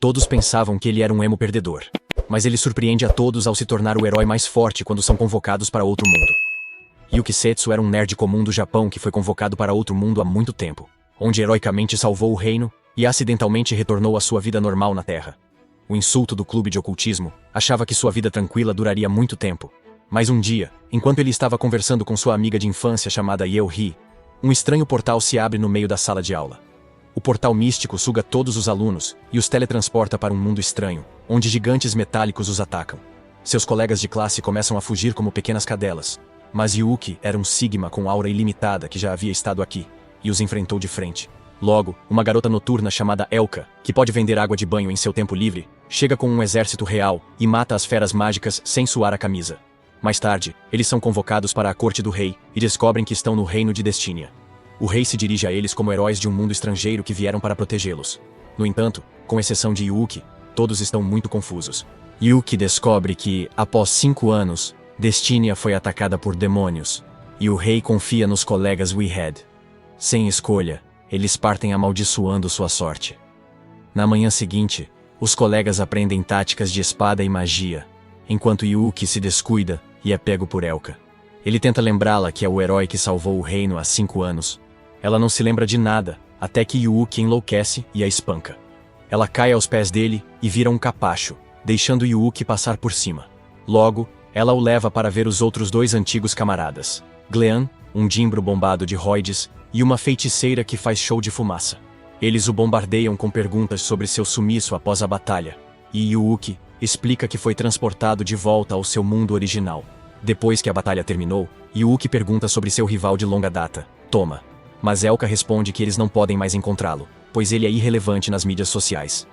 Todos pensavam que ele era um emo perdedor. Mas ele surpreende a todos ao se tornar o herói mais forte quando são convocados para outro mundo. Yuki Setsu era um nerd comum do Japão que foi convocado para outro mundo há muito tempo, onde heroicamente salvou o reino e acidentalmente retornou à sua vida normal na Terra. O insulto do clube de ocultismo achava que sua vida tranquila duraria muito tempo. Mas um dia, enquanto ele estava conversando com sua amiga de infância chamada Yeo-Hee, um estranho portal se abre no meio da sala de aula. O portal místico suga todos os alunos e os teletransporta para um mundo estranho, onde gigantes metálicos os atacam. Seus colegas de classe começam a fugir como pequenas cadelas, mas Yuki era um Sigma com aura ilimitada que já havia estado aqui, e os enfrentou de frente. Logo, uma garota noturna chamada Elka, que pode vender água de banho em seu tempo livre, chega com um exército real e mata as feras mágicas sem suar a camisa. Mais tarde, eles são convocados para a corte do rei e descobrem que estão no reino de Destinia. O rei se dirige a eles como heróis de um mundo estrangeiro que vieram para protegê-los. No entanto, com exceção de Yuki, todos estão muito confusos. Yuki descobre que, após 5 anos, Destinia foi atacada por demônios, e o rei confia nos colegas Wehead. Sem escolha, eles partem amaldiçoando sua sorte. Na manhã seguinte, os colegas aprendem táticas de espada e magia, enquanto Yuki se descuida e é pego por Elka. Ele tenta lembrá-la que é o herói que salvou o reino há 5 anos. Ela não se lembra de nada, até que Yuki enlouquece e a espanca. Ela cai aos pés dele e vira um capacho, deixando Yuki passar por cima. Logo, ela o leva para ver os outros 2 antigos camaradas, Glean, um dimbro bombado de roides, e uma feiticeira que faz show de fumaça. Eles o bombardeiam com perguntas sobre seu sumiço após a batalha, e Yuki explica que foi transportado de volta ao seu mundo original. Depois que a batalha terminou, Yuki pergunta sobre seu rival de longa data, Toma. Mas Elka responde que eles não podem mais encontrá-lo, pois ele é irrelevante nas mídias sociais.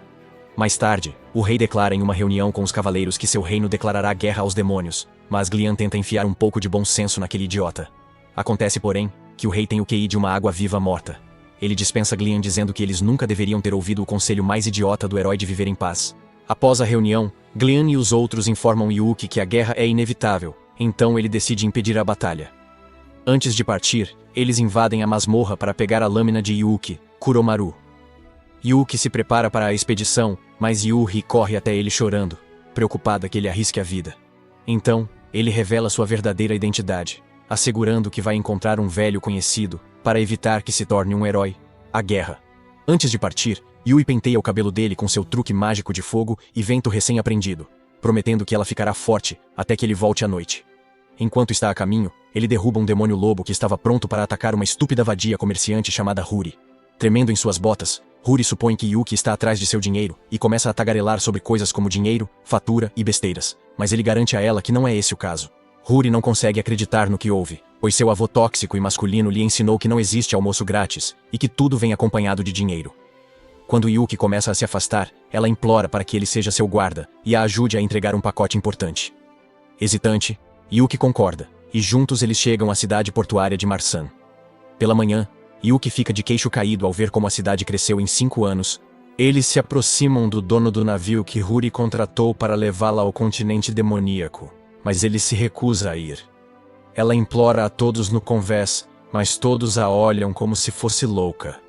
Mais tarde, o rei declara em uma reunião com os cavaleiros que seu reino declarará guerra aos demônios, mas Glean tenta enfiar um pouco de bom senso naquele idiota. Acontece, porém, que o rei tem o QI de uma água-viva morta. Ele dispensa Glean dizendo que eles nunca deveriam ter ouvido o conselho mais idiota do herói de viver em paz. Após a reunião, Glean e os outros informam Yuki que a guerra é inevitável, então ele decide impedir a batalha. Antes de partir, eles invadem a masmorra para pegar a lâmina de Yuki, Kuromaru. Yuki se prepara para a expedição, mas Yuri corre até ele chorando, preocupada que ele arrisque a vida. Então, ele revela sua verdadeira identidade, assegurando que vai encontrar um velho conhecido, para evitar que se torne um herói, a guerra. Antes de partir, Yui penteia o cabelo dele com seu truque mágico de fogo e vento recém-aprendido, prometendo que ela ficará forte até que ele volte à noite. Enquanto está a caminho, ele derruba um demônio lobo que estava pronto para atacar uma estúpida vadia comerciante chamada Huri. Tremendo em suas botas, Huri supõe que Yuki está atrás de seu dinheiro e começa a tagarelar sobre coisas como dinheiro, fatura e besteiras, mas ele garante a ela que não é esse o caso. Huri não consegue acreditar no que ouve, pois seu avô tóxico e masculino lhe ensinou que não existe almoço grátis e que tudo vem acompanhado de dinheiro. Quando Yuki começa a se afastar, ela implora para que ele seja seu guarda e a ajude a entregar um pacote importante. Hesitante, Yuki concorda, e juntos eles chegam à cidade portuária de Marsan. Pela manhã, Yuki fica de queixo caído ao ver como a cidade cresceu em 5 anos. Eles se aproximam do dono do navio que Huri contratou para levá-la ao continente demoníaco, mas ele se recusa a ir. Ela implora a todos no convés, mas todos a olham como se fosse louca.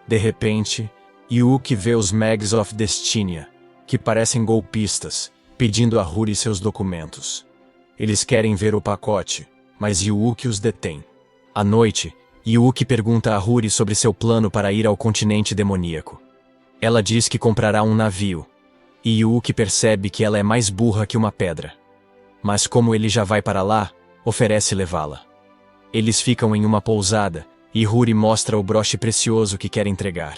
De repente, Yuki vê os Mags of Destinia, que parecem golpistas, pedindo a Huri seus documentos. Eles querem ver o pacote, mas Yuki os detém. À noite, Yuki pergunta a Huri sobre seu plano para ir ao continente demoníaco. Ela diz que comprará um navio, e Yuki percebe que ela é mais burra que uma pedra. Mas como ele já vai para lá, oferece levá-la. Eles ficam em uma pousada, e Huri mostra o broche precioso que quer entregar.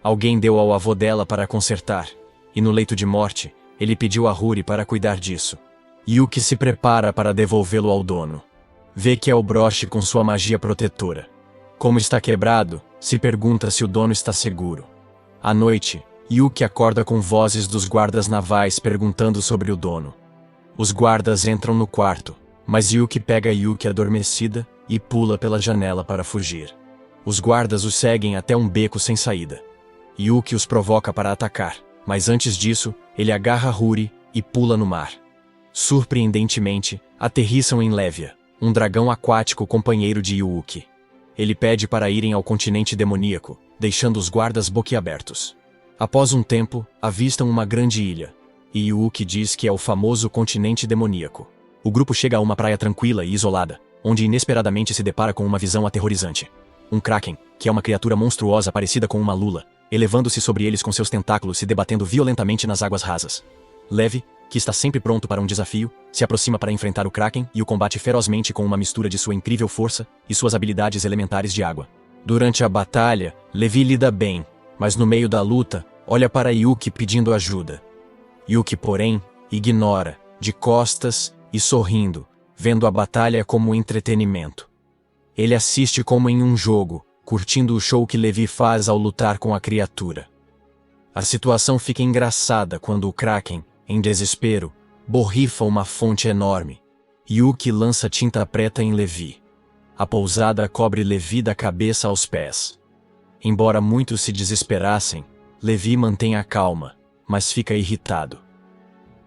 Alguém deu ao avô dela para consertar, e no leito de morte, ele pediu a Huri para cuidar disso. Yuki se prepara para devolvê-lo ao dono. Vê que é o broche com sua magia protetora. Como está quebrado, se pergunta se o dono está seguro. À noite, Yuki acorda com vozes dos guardas navais perguntando sobre o dono. Os guardas entram no quarto, mas Yuki pega Yuki adormecida e pula pela janela para fugir. Os guardas os seguem até um beco sem saída. Yuki os provoca para atacar, mas antes disso, ele agarra Huri e pula no mar. Surpreendentemente, aterrissam em Lévia, um dragão aquático companheiro de Yuki. Ele pede para irem ao continente demoníaco, deixando os guardas boquiabertos. Após um tempo, avistam uma grande ilha, e Yuki diz que é o famoso continente demoníaco. O grupo chega a uma praia tranquila e isolada, onde inesperadamente se depara com uma visão aterrorizante. Um Kraken, que é uma criatura monstruosa parecida com uma lula, elevando-se sobre eles com seus tentáculos se debatendo violentamente nas águas rasas. Levi, que está sempre pronto para um desafio, se aproxima para enfrentar o Kraken e o combate ferozmente com uma mistura de sua incrível força e suas habilidades elementares de água. Durante a batalha, Levi lida bem, mas no meio da luta, olha para Yuki pedindo ajuda. Yuki, porém, ignora, de costas e sorrindo, vendo a batalha como entretenimento. Ele assiste como em um jogo, curtindo o show que Levi faz ao lutar com a criatura. A situação fica engraçada quando o Kraken, em desespero, borrifa uma fonte enorme. Yuki lança tinta preta em Levi. A pousada cobre Levi da cabeça aos pés. Embora muitos se desesperassem, Levi mantém a calma, mas fica irritado.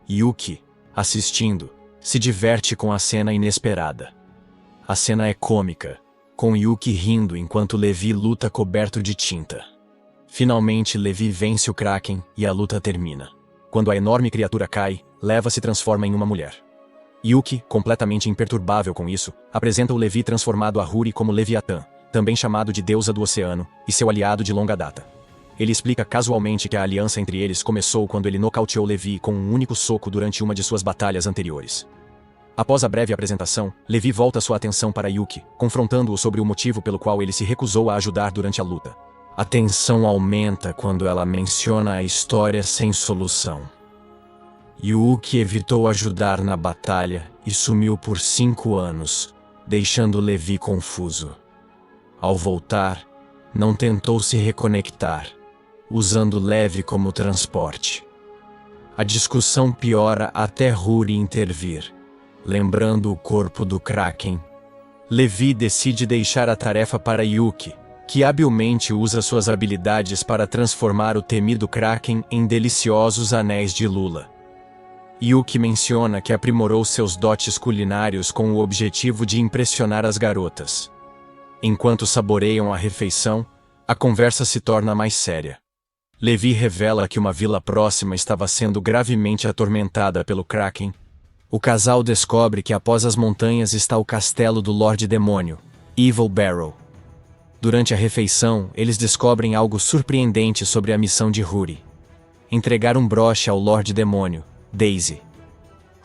Yuki, assistindo, se diverte com a cena inesperada. A cena é cômica, com Yuki rindo enquanto Levi luta coberto de tinta. Finalmente Levi vence o Kraken e a luta termina. Quando a enorme criatura cai, Leva se transforma em uma mulher. Yuki, completamente imperturbável com isso, apresenta o Levi transformado a Huri como Leviatã, também chamado de deusa do oceano, e seu aliado de longa data. Ele explica casualmente que a aliança entre eles começou quando ele nocauteou Levi com um único soco durante uma de suas batalhas anteriores. Após a breve apresentação, Levi volta sua atenção para Yuki, confrontando-o sobre o motivo pelo qual ele se recusou a ajudar durante a luta. A tensão aumenta quando ela menciona a história sem solução. Yuki evitou ajudar na batalha e sumiu por 5 anos, deixando Levi confuso. Ao voltar, não tentou se reconectar, usando Levi como transporte. A discussão piora até Huri intervir, lembrando o corpo do Kraken. Levi decide deixar a tarefa para Yuki, que habilmente usa suas habilidades para transformar o temido Kraken em deliciosos anéis de lula. Yuki menciona que aprimorou seus dotes culinários com o objetivo de impressionar as garotas. Enquanto saboreiam a refeição, a conversa se torna mais séria. Levi revela que uma vila próxima estava sendo gravemente atormentada pelo Kraken. O casal descobre que após as montanhas está o castelo do Lorde Demônio, Evil Barrow. Durante a refeição, eles descobrem algo surpreendente sobre a missão de Huri: entregar um broche ao Lorde Demônio, Daisy.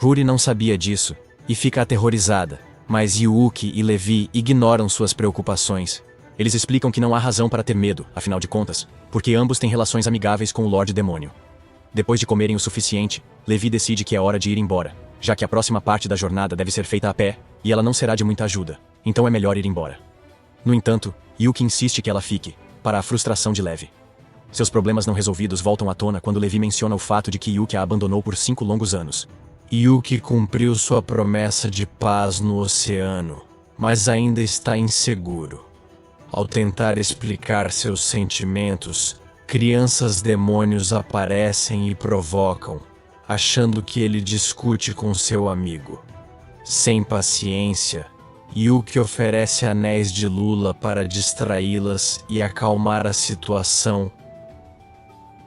Huri não sabia disso, e fica aterrorizada, mas Yuki e Levi ignoram suas preocupações. Eles explicam que não há razão para ter medo, afinal de contas, porque ambos têm relações amigáveis com o Lorde Demônio. Depois de comerem o suficiente, Levi decide que é hora de ir embora, já que a próxima parte da jornada deve ser feita a pé, e ela não será de muita ajuda, então é melhor ir embora. No entanto, Yuki insiste que ela fique, para a frustração de Levi. Seus problemas não resolvidos voltam à tona quando Levi menciona o fato de que Yuki a abandonou por 5 longos anos. Yuki cumpriu sua promessa de paz no oceano, mas ainda está inseguro. Ao tentar explicar seus sentimentos, crianças demônios aparecem e provocam, achando que ele discute com seu amigo. Sem paciência, Yuki oferece anéis de lula para distraí-las e acalmar a situação.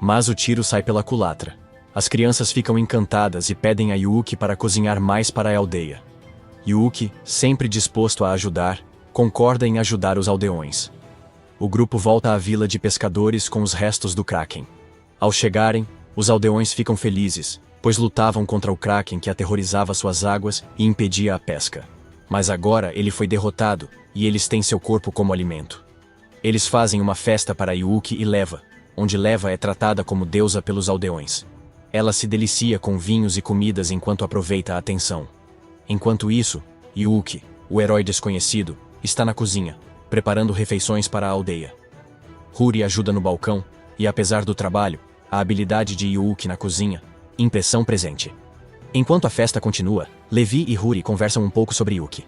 Mas o tiro sai pela culatra. As crianças ficam encantadas e pedem a Yuki para cozinhar mais para a aldeia. Yuki, sempre disposto a ajudar, concorda em ajudar os aldeões. O grupo volta à vila de pescadores com os restos do Kraken. Ao chegarem, os aldeões ficam felizes, pois lutavam contra o Kraken que aterrorizava suas águas e impedia a pesca. Mas agora ele foi derrotado, e eles têm seu corpo como alimento. Eles fazem uma festa para Yuki e Leva, onde Leva é tratada como deusa pelos aldeões. Ela se delicia com vinhos e comidas enquanto aproveita a atenção. Enquanto isso, Yuki, o herói desconhecido, está na cozinha, preparando refeições para a aldeia. Huri ajuda no balcão, e apesar do trabalho, a habilidade de Yuki na cozinha, impressão presente. Enquanto a festa continua, Levi e Huri conversam um pouco sobre Yuki.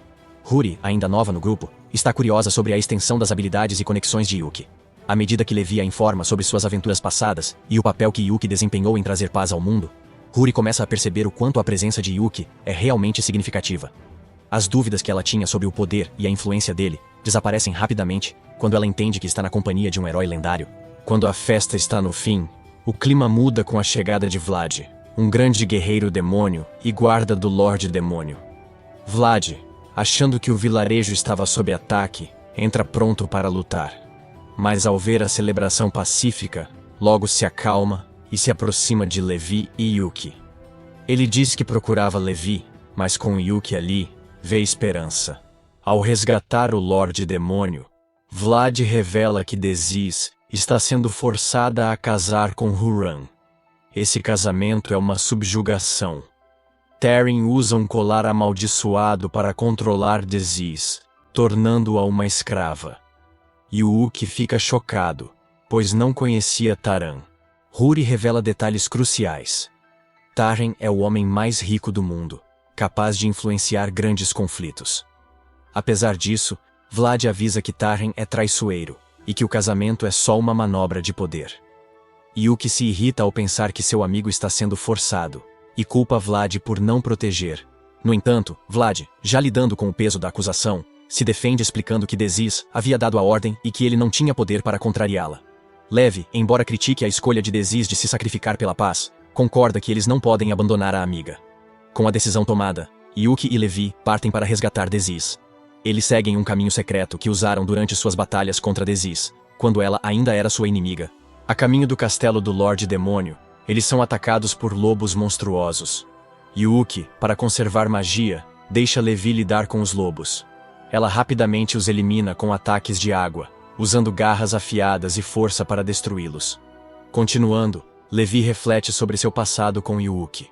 Huri, ainda nova no grupo, está curiosa sobre a extensão das habilidades e conexões de Yuki. À medida que Levi a informa sobre suas aventuras passadas e o papel que Yuki desempenhou em trazer paz ao mundo, Huri começa a perceber o quanto a presença de Yuki é realmente significativa. As dúvidas que ela tinha sobre o poder e a influência dele desaparecem rapidamente quando ela entende que está na companhia de um herói lendário. Quando a festa está no fim, O clima muda com a chegada de Vlad, um grande guerreiro demônio e guarda do Lorde Demônio. Vlad, achando que o vilarejo estava sob ataque, entra pronto para lutar. Mas ao ver a celebração pacífica, logo se acalma e se aproxima de Levi e Yuki. Ele diz que procurava Levi, mas com Yuki ali, vê esperança. Ao resgatar o Lorde Demônio, Vlad revela que Dezis está sendo forçada a casar com Huran. Esse casamento é uma subjugação. Tarim usa um colar amaldiçoado para controlar Dezis, tornando-a uma escrava. Yuki fica chocado, pois não conhecia Taran. Huri revela detalhes cruciais. Tarim é o homem mais rico do mundo, capaz de influenciar grandes conflitos. Apesar disso, Vlad avisa que Tarim é traiçoeiro e que o casamento é só uma manobra de poder. Yuki se irrita ao pensar que seu amigo está sendo forçado e culpa Vlad por não proteger. No entanto, Vlad, já lidando com o peso da acusação, se defende explicando que Dezis havia dado a ordem e que ele não tinha poder para contrariá-la. Levi, embora critique a escolha de Dezis de se sacrificar pela paz, concorda que eles não podem abandonar a amiga. Com a decisão tomada, Yuki e Levi partem para resgatar Dezis. Eles seguem um caminho secreto que usaram durante suas batalhas contra Dezis, quando ela ainda era sua inimiga. A caminho do castelo do Lorde Demônio, eles são atacados por lobos monstruosos. Yuki, para conservar magia, deixa Levi lidar com os lobos. Ela rapidamente os elimina com ataques de água, usando garras afiadas e força para destruí-los. Continuando, Levi reflete sobre seu passado com Yuki.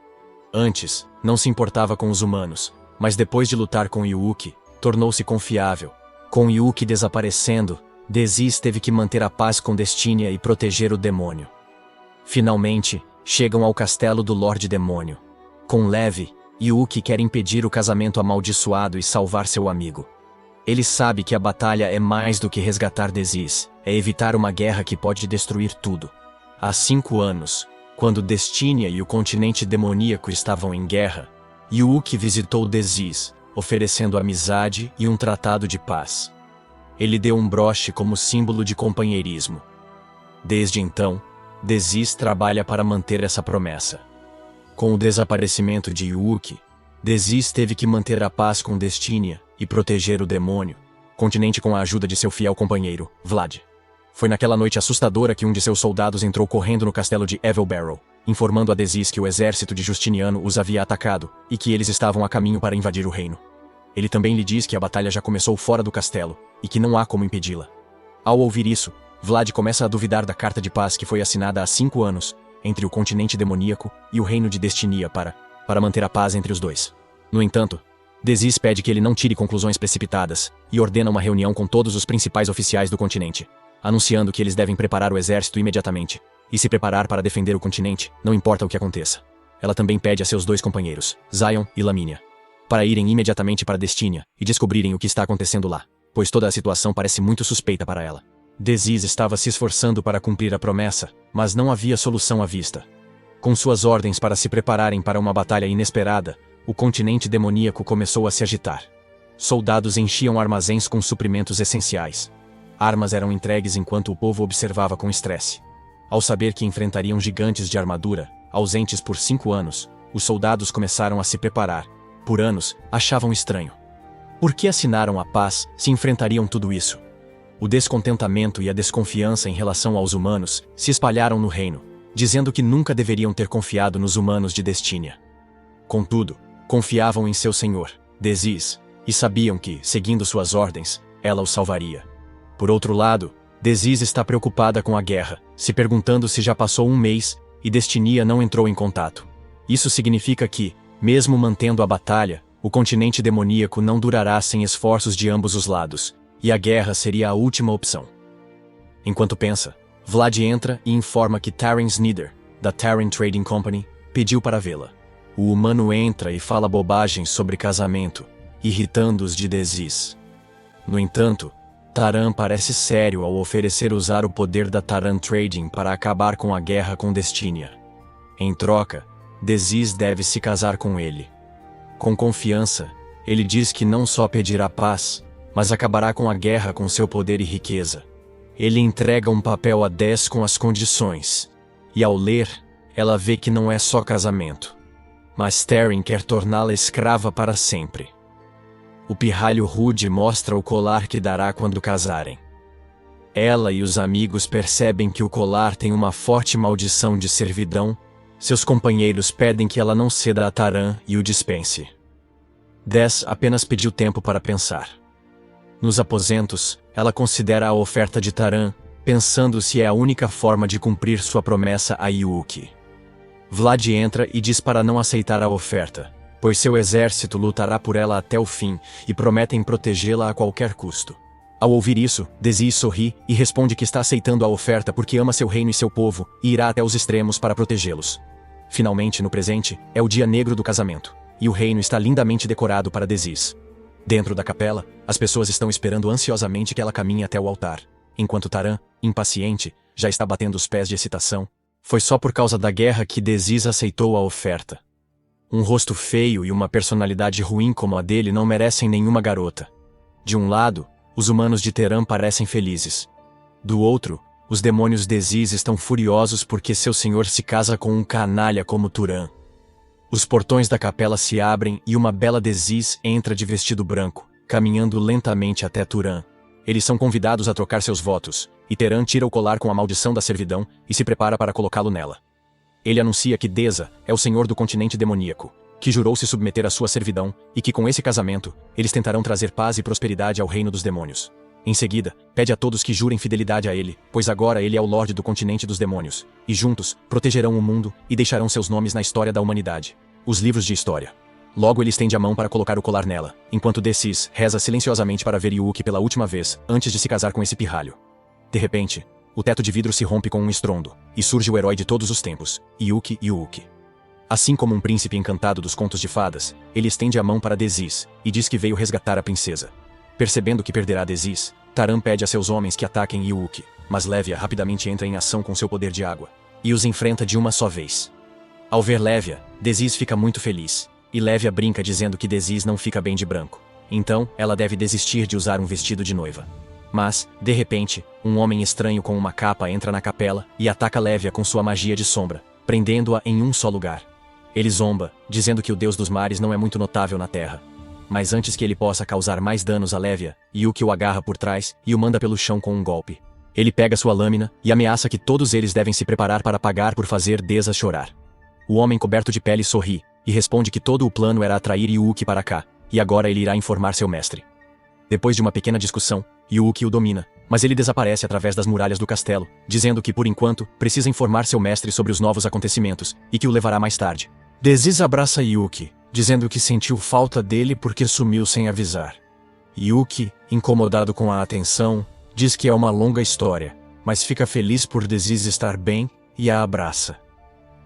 Antes, não se importava com os humanos, mas depois de lutar com Yuki, tornou-se confiável. Com Yuki desaparecendo, Dezis teve que manter a paz com Destinia e proteger o demônio. Finalmente, chegam ao castelo do Lorde Demônio. Com Levi, Yuki quer impedir o casamento amaldiçoado e salvar seu amigo. Ele sabe que a batalha é mais do que resgatar Dezis, é evitar uma guerra que pode destruir tudo. Há 5 anos, quando Destinia e o continente demoníaco estavam em guerra, Yuki visitou Dezis, oferecendo amizade e um tratado de paz. Ele deu um broche como símbolo de companheirismo. Desde então, Dezis trabalha para manter essa promessa. Com o desaparecimento de Yuki, Dezis teve que manter a paz com Destinia e proteger o demônio, continente com a ajuda de seu fiel companheiro, Vlad. Foi naquela noite assustadora que um de seus soldados entrou correndo no castelo de Evil Barrow, informando a Dezis que o exército de Justiniano os havia atacado e que eles estavam a caminho para invadir o reino. Ele também lhe diz que a batalha já começou fora do castelo e que não há como impedi-la. Ao ouvir isso, Vlad começa a duvidar da carta de paz que foi assinada há 5 anos entre o continente demoníaco e o reino de Destinia para manter a paz entre os dois. No entanto, Dezis pede que ele não tire conclusões precipitadas e ordena uma reunião com todos os principais oficiais do continente, anunciando que eles devem preparar o exército imediatamente e se preparar para defender o continente, não importa o que aconteça. Ela também pede a seus 2 companheiros, Zion e Laminia, para irem imediatamente para Destinia e descobrirem o que está acontecendo lá, pois toda a situação parece muito suspeita para ela. Dezis estava se esforçando para cumprir a promessa, mas não havia solução à vista. Com suas ordens para se prepararem para uma batalha inesperada, o continente demoníaco começou a se agitar. Soldados enchiam armazéns com suprimentos essenciais. Armas eram entregues enquanto o povo observava com estresse. Ao saber que enfrentariam gigantes de armadura, ausentes por 5 anos, os soldados começaram a se preparar. Por anos, achavam estranho. Por que assinaram a paz se enfrentariam tudo isso? O descontentamento e a desconfiança em relação aos humanos se espalharam no reino, dizendo que nunca deveriam ter confiado nos humanos de Destinia. Contudo, confiavam em seu senhor, Dezis, e sabiam que, seguindo suas ordens, ela os salvaria. Por outro lado, Dezis está preocupada com a guerra, se perguntando se já passou 1 mês e Destinia não entrou em contato. Isso significa que, mesmo mantendo a batalha, o continente demoníaco não durará sem esforços de ambos os lados, e a guerra seria a última opção. Enquanto pensa, Vlad entra e informa que Tarim Snider, da Tarim Trading Company, pediu para vê-la. O humano entra e fala bobagens sobre casamento, irritando-os de Dezis. No entanto, Taran parece sério ao oferecer usar o poder da Taran Trading para acabar com a guerra com Destinia. Em troca, Dezis deve se casar com ele. Com confiança, ele diz que não só pedirá paz, mas acabará com a guerra com seu poder e riqueza. Ele entrega um papel a 10 com as condições. e ao ler, ela vê que não é só casamento. Mas Taryn quer torná-la escrava para sempre. O pirralho rude mostra o colar que dará quando casarem. Ela e os amigos percebem que o colar tem uma forte maldição de servidão. Seus companheiros pedem que ela não ceda a Taran e o dispense. 10 apenas pediu tempo para pensar. Nos aposentos, ela considera a oferta de Taran, pensando se é a única forma de cumprir sua promessa a Yuki. Vlad entra e diz para não aceitar a oferta, pois seu exército lutará por ela até o fim e prometem protegê-la a qualquer custo. Ao ouvir isso, Desi sorri e responde que está aceitando a oferta porque ama seu reino e seu povo e irá até os extremos para protegê-los. Finalmente, no presente, é o dia negro do casamento, e o reino está lindamente decorado para Desis. Dentro da capela, as pessoas estão esperando ansiosamente que ela caminhe até o altar, enquanto Taran, impaciente, já está batendo os pés de excitação. Foi só por causa da guerra que Desis aceitou a oferta. Um rosto feio e uma personalidade ruim como a dele não merecem nenhuma garota. De um lado, os humanos de Teran parecem felizes. Do outro, os demônios Desis estão furiosos porque seu senhor se casa com um canalha como Turan. Os portões da capela se abrem e uma bela Desis entra de vestido branco, caminhando lentamente até Turan. Eles são convidados a trocar seus votos, e Teran tira o colar com a maldição da servidão e se prepara para colocá-lo nela. Ele anuncia que Deza é o senhor do continente demoníaco, que jurou se submeter à sua servidão e que com esse casamento, eles tentarão trazer paz e prosperidade ao reino dos demônios. Em seguida, pede a todos que jurem fidelidade a ele, pois agora ele é o Lorde do continente dos demônios, e juntos, protegerão o mundo e deixarão seus nomes na história da humanidade. Os livros de história. Logo ele estende a mão para colocar o colar nela, enquanto Desis reza silenciosamente para ver Yuki pela última vez, antes de se casar com esse pirralho. De repente, o teto de vidro se rompe com um estrondo, e surge o herói de todos os tempos, Yuki. Assim como um príncipe encantado dos contos de fadas, ele estende a mão para Desis, e diz que veio resgatar a princesa. Percebendo que perderá Desis, Taran pede a seus homens que ataquem Yuki, mas Lévia rapidamente entra em ação com seu poder de água, e os enfrenta de uma só vez. Ao ver Lévia, Desis fica muito feliz, e Lévia brinca dizendo que Desis não fica bem de branco. Então, ela deve desistir de usar um vestido de noiva. Mas, de repente, um homem estranho com uma capa entra na capela e ataca Lévia com sua magia de sombra, prendendo-a em um só lugar. Ele zomba, dizendo que o deus dos mares não é muito notável na terra. Mas antes que ele possa causar mais danos a Lévia, Yuki o agarra por trás e o manda pelo chão com um golpe. Ele pega sua lâmina e ameaça que todos eles devem se preparar para pagar por fazer Deza chorar. O homem coberto de pele sorri, e responde que todo o plano era atrair Yuki para cá, e agora ele irá informar seu mestre. Depois de uma pequena discussão, Yuki o domina, mas ele desaparece através das muralhas do castelo, dizendo que por enquanto precisa informar seu mestre sobre os novos acontecimentos, e que o levará mais tarde. Desis abraça Yuki, dizendo que sentiu falta dele porque sumiu sem avisar. Yuki, incomodado com a atenção, diz que é uma longa história, mas fica feliz por Desis estar bem e a abraça.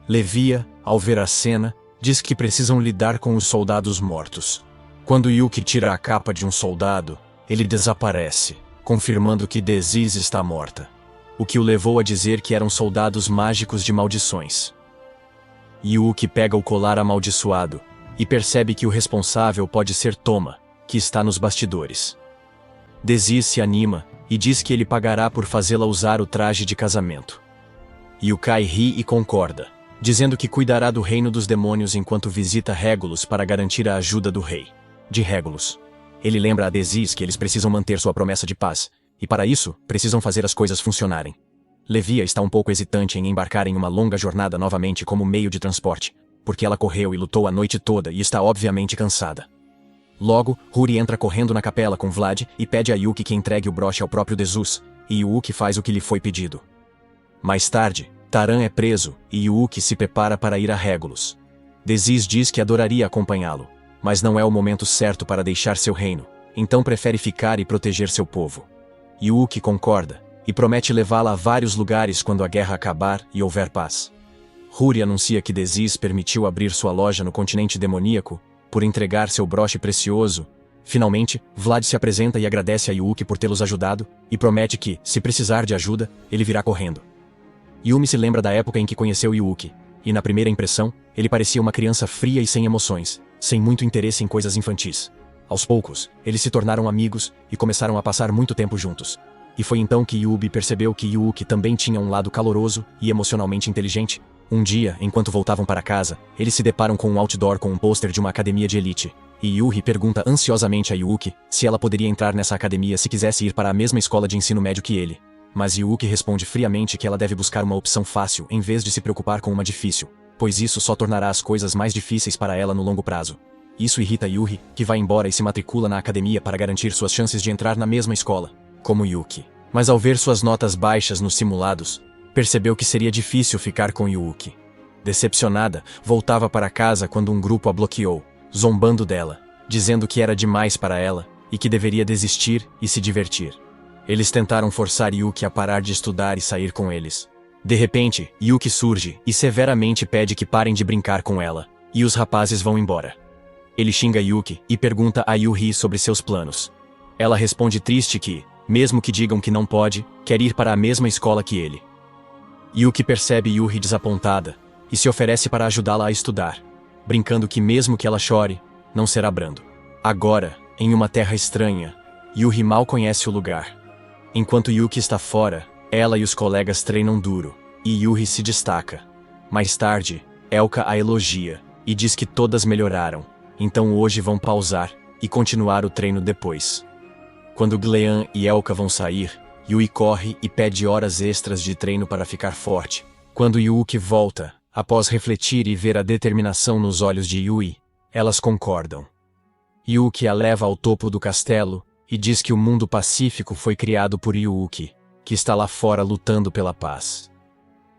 Levia, ao ver a cena, diz que precisam lidar com os soldados mortos. Quando Yuki tira a capa de um soldado, ele desaparece, confirmando que Desis está morta. O que o levou a dizer que eram soldados mágicos de maldições. Yuki pega o colar amaldiçoado e percebe que o responsável pode ser Toma, que está nos bastidores. Desis se anima e diz que ele pagará por fazê-la usar o traje de casamento. Yukai ri e concorda, dizendo que cuidará do reino dos demônios enquanto visita Regulus para garantir a ajuda do rei de Regulus. Ele lembra a Desis que eles precisam manter sua promessa de paz, e para isso, precisam fazer as coisas funcionarem. Levia está um pouco hesitante em embarcar em uma longa jornada novamente como meio de transporte, porque ela correu e lutou a noite toda e está obviamente cansada. Logo, Huri entra correndo na capela com Vlad e pede a Yuki que entregue o broche ao próprio Desus, e Yuki faz o que lhe foi pedido. Mais tarde, Taran é preso, e Yuki se prepara para ir a Regulus. Desis diz que adoraria acompanhá-lo, mas não é o momento certo para deixar seu reino, então prefere ficar e proteger seu povo. Yuki concorda, e promete levá-la a vários lugares quando a guerra acabar e houver paz. Huri anuncia que Desis permitiu abrir sua loja no continente demoníaco, por entregar seu broche precioso. Finalmente, Vlad se apresenta e agradece a Yuki por tê-los ajudado, e promete que, se precisar de ajuda, ele virá correndo. Yumi se lembra da época em que conheceu Yuki, e na primeira impressão, ele parecia uma criança fria e sem emoções, sem muito interesse em coisas infantis. Aos poucos, eles se tornaram amigos e começaram a passar muito tempo juntos. e foi então que Yubi percebeu que Yuki também tinha um lado caloroso e emocionalmente inteligente. Um dia, enquanto voltavam para casa, eles se deparam com um outdoor com um pôster de uma academia de elite, e Yuri pergunta ansiosamente a Yuki se ela poderia entrar nessa academia se quisesse ir para a mesma escola de ensino médio que ele. Mas Yuki responde friamente que ela deve buscar uma opção fácil em vez de se preocupar com uma difícil, pois isso só tornará as coisas mais difíceis para ela no longo prazo. Isso irrita Yuri, que vai embora e se matricula na academia para garantir suas chances de entrar na mesma escola, como Yuki. Mas ao ver suas notas baixas nos simulados, percebeu que seria difícil ficar com Yuki. Decepcionada, voltava para casa quando um grupo a bloqueou, zombando dela, dizendo que era demais para ela e que deveria desistir e se divertir. Eles tentaram forçar Yuki a parar de estudar e sair com eles. De repente, Yuki surge e severamente pede que parem de brincar com ela, e os rapazes vão embora. Ele xinga Yuki e pergunta a Yuri sobre seus planos. Ela responde triste que, mesmo que digam que não pode, quer ir para a mesma escola que ele. Yuki percebe Yuri desapontada e se oferece para ajudá-la a estudar, brincando que mesmo que ela chore, não será brando. Agora, em uma terra estranha, Yuri mal conhece o lugar. Enquanto Yuki está fora, ela e os colegas treinam duro, e Yuri se destaca. Mais tarde, Elka a elogia e diz que todas melhoraram, então hoje vão pausar e continuar o treino depois. Quando Glean e Elka vão sair, Yui corre e pede horas extras de treino para ficar forte. Quando Yuki volta, após refletir e ver a determinação nos olhos de Yui, elas concordam. Yuki a leva ao topo do castelo e diz que o mundo pacífico foi criado por Yuki, que está lá fora lutando pela paz.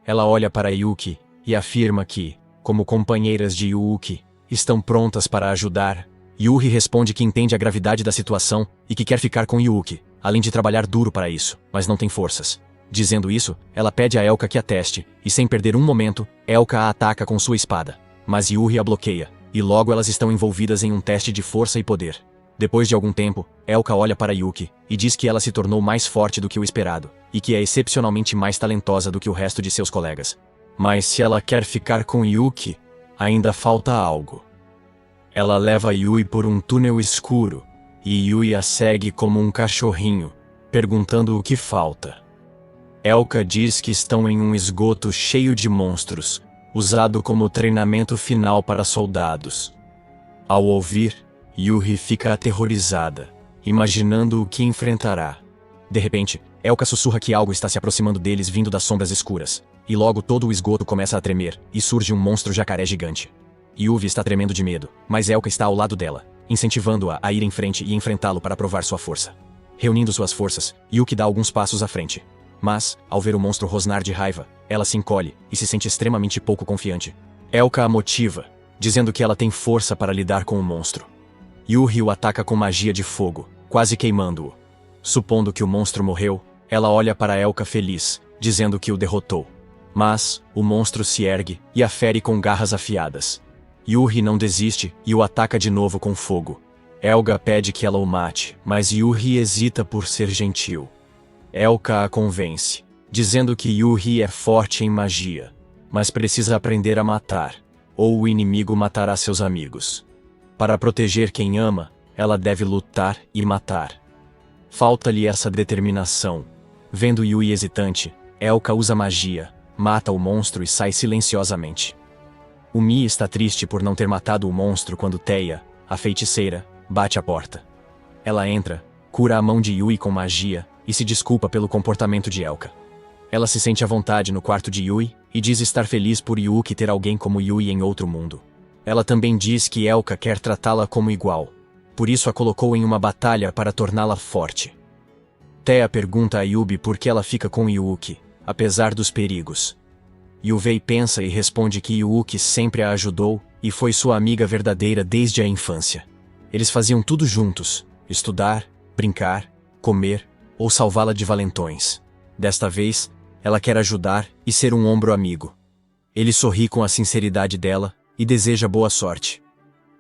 Ela olha para Yuki e afirma que, como companheiras de Yuki, estão prontas para ajudar. Yuri responde que entende a gravidade da situação e que quer ficar com Yuki, além de trabalhar duro para isso, mas não tem forças. Dizendo isso, ela pede a Elka que a teste, e sem perder um momento, Elka a ataca com sua espada. Mas Yuri a bloqueia, e logo elas estão envolvidas em um teste de força e poder. Depois de algum tempo, Elka olha para Yuki e diz que ela se tornou mais forte do que o esperado, e que é excepcionalmente mais talentosa do que o resto de seus colegas. Mas se ela quer ficar com Yuki, ainda falta algo. Ela leva Yui por um túnel escuro, e Yui a segue como um cachorrinho, perguntando o que falta. Elka diz que estão em um esgoto cheio de monstros, usado como treinamento final para soldados. Ao ouvir, Yuri fica aterrorizada, imaginando o que enfrentará. De repente, Elka sussurra que algo está se aproximando deles vindo das sombras escuras, e logo todo o esgoto começa a tremer, e surge um monstro jacaré gigante. Yuri está tremendo de medo, mas Elka está ao lado dela, incentivando-a a ir em frente e enfrentá-lo para provar sua força. Reunindo suas forças, Yuki dá alguns passos à frente. Mas, ao ver o monstro rosnar de raiva, ela se encolhe e se sente extremamente pouco confiante. Elka a motiva, dizendo que ela tem força para lidar com o monstro. Yuri o ataca com magia de fogo, quase queimando-o. Supondo que o monstro morreu, ela olha para Elka feliz, dizendo que o derrotou. Mas, o monstro se ergue e a fere com garras afiadas. Yuri não desiste e o ataca de novo com fogo. Elga pede que ela o mate, mas Yuri hesita por ser gentil. Elka a convence, dizendo que Yuri é forte em magia, mas precisa aprender a matar, ou o inimigo matará seus amigos. Para proteger quem ama, ela deve lutar e matar. Falta-lhe essa determinação. Vendo Yui hesitante, Elka usa magia, mata o monstro e sai silenciosamente. O Mi está triste por não ter matado o monstro quando Teia, a feiticeira, bate à porta. Ela entra, cura a mão de Yui com magia e se desculpa pelo comportamento de Elka. Ela se sente à vontade no quarto de Yui e diz estar feliz por Yuki ter alguém como Yui em outro mundo. Ela também diz que Elka quer tratá-la como igual, por isso a colocou em uma batalha para torná-la forte. Teia pergunta a Yubi por que ela fica com Yuki, apesar dos perigos. Yuvei pensa e responde que Yuki sempre a ajudou e foi sua amiga verdadeira desde a infância. Eles faziam tudo juntos, estudar, brincar, comer ou salvá-la de valentões. Desta vez, ela quer ajudar e ser um ombro amigo. Ele sorri com a sinceridade dela e deseja boa sorte.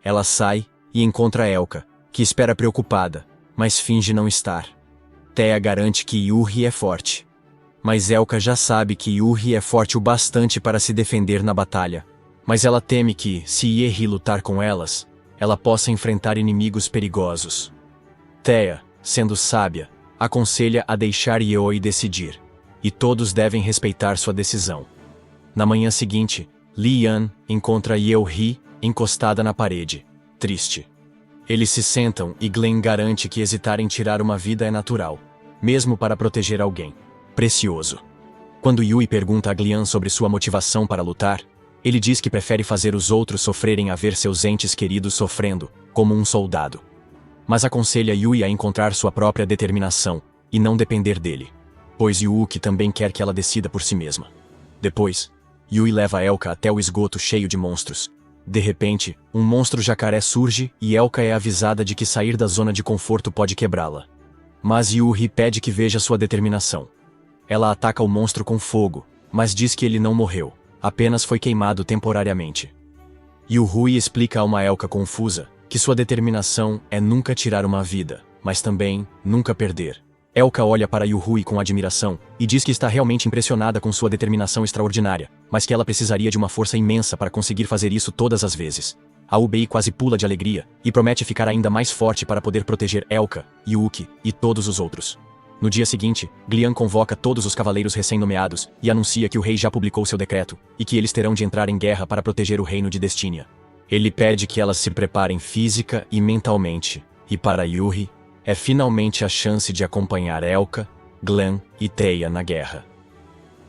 Ela sai e encontra Elka, que espera preocupada, mas finge não estar. Teia garante que Yuri é forte. Mas Elka já sabe que Yuri é forte o bastante para se defender na batalha. Mas ela teme que, se Yeri lutar com elas, ela possa enfrentar inimigos perigosos. Teia, sendo sábia, aconselha a deixar Yeoi decidir, e todos devem respeitar sua decisão. Na manhã seguinte, Li Yan encontra Yeohee encostada na parede, triste. Eles se sentam e Glenn garante que hesitar em tirar uma vida é natural, mesmo para proteger alguém precioso. Quando Yui pergunta a Glenn sobre sua motivação para lutar, ele diz que prefere fazer os outros sofrerem a ver seus entes queridos sofrendo, como um soldado. Mas aconselha Yui a encontrar sua própria determinação e não depender dele, pois Yuuki também quer que ela decida por si mesma. Depois, Yui leva Elka até o esgoto cheio de monstros. De repente, um monstro jacaré surge e Elka é avisada de que sair da zona de conforto pode quebrá-la. Mas Yuri pede que veja sua determinação. Ela ataca o monstro com fogo, mas diz que ele não morreu, apenas foi queimado temporariamente. Yuri explica a uma Elka confusa que sua determinação é nunca tirar uma vida, mas também nunca perder. Elka olha para Yuri com admiração e diz que está realmente impressionada com sua determinação extraordinária, mas que ela precisaria de uma força imensa para conseguir fazer isso todas as vezes. A UBI quase pula de alegria e promete ficar ainda mais forte para poder proteger Elka, Yuki e todos os outros. No dia seguinte, Glenn convoca todos os cavaleiros recém-nomeados e anuncia que o rei já publicou seu decreto e que eles terão de entrar em guerra para proteger o reino de Destinia. Ele pede que elas se preparem física e mentalmente, e para Yuri, é finalmente a chance de acompanhar Elka, Glenn e Teia na guerra.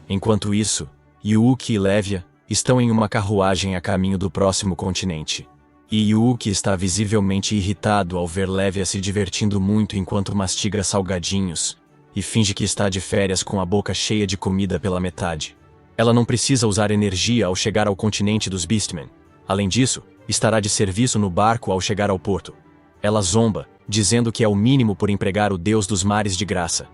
Enquanto isso, Yuki e Levia estão em uma carruagem a caminho do próximo continente. E Yuki está visivelmente irritado ao ver Levia se divertindo muito enquanto mastiga salgadinhos, e finge que está de férias com a boca cheia de comida pela metade. Ela não precisa usar energia ao chegar ao continente dos Beastmen. Além disso, estará de serviço no barco ao chegar ao porto. Ela zomba, dizendo que é o mínimo por empregar o deus dos mares de graça.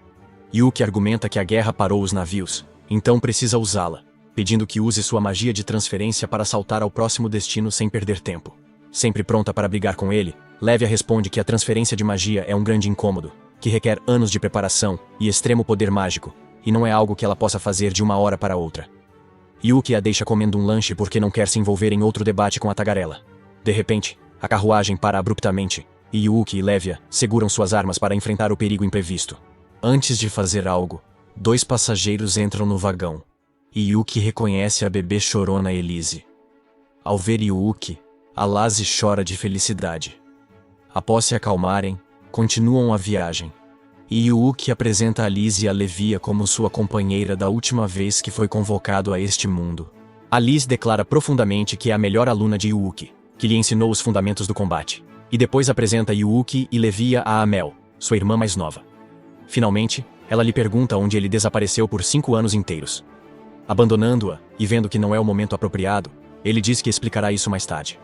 Yuki argumenta que a guerra parou os navios, então precisa usá-la, pedindo que use sua magia de transferência para saltar ao próximo destino sem perder tempo. Sempre pronta para brigar com ele, Levia responde que a transferência de magia é um grande incômodo, que requer anos de preparação e extremo poder mágico, e não é algo que ela possa fazer de uma hora para outra. Yuki a deixa comendo um lanche porque não quer se envolver em outro debate com a tagarela. De repente, a carruagem para abruptamente, e Yuki e Levia seguram suas armas para enfrentar o perigo imprevisto. Antes de fazer algo, 2 passageiros entram no vagão, e Yuki reconhece a bebê chorona Elise. Ao ver Yuki, a Lazy chora de felicidade. Após se acalmarem, continuam a viagem. E Yuki apresenta a Liz e a Levia como sua companheira da última vez que foi convocado a este mundo. A Liz declara profundamente que é a melhor aluna de Yuki, que lhe ensinou os fundamentos do combate. E depois apresenta Yuki e Levia a Amel, sua irmã mais nova. Finalmente, ela lhe pergunta onde ele desapareceu por 5 anos inteiros. Abandonando-a, e vendo que não é o momento apropriado, ele diz que explicará isso mais tarde.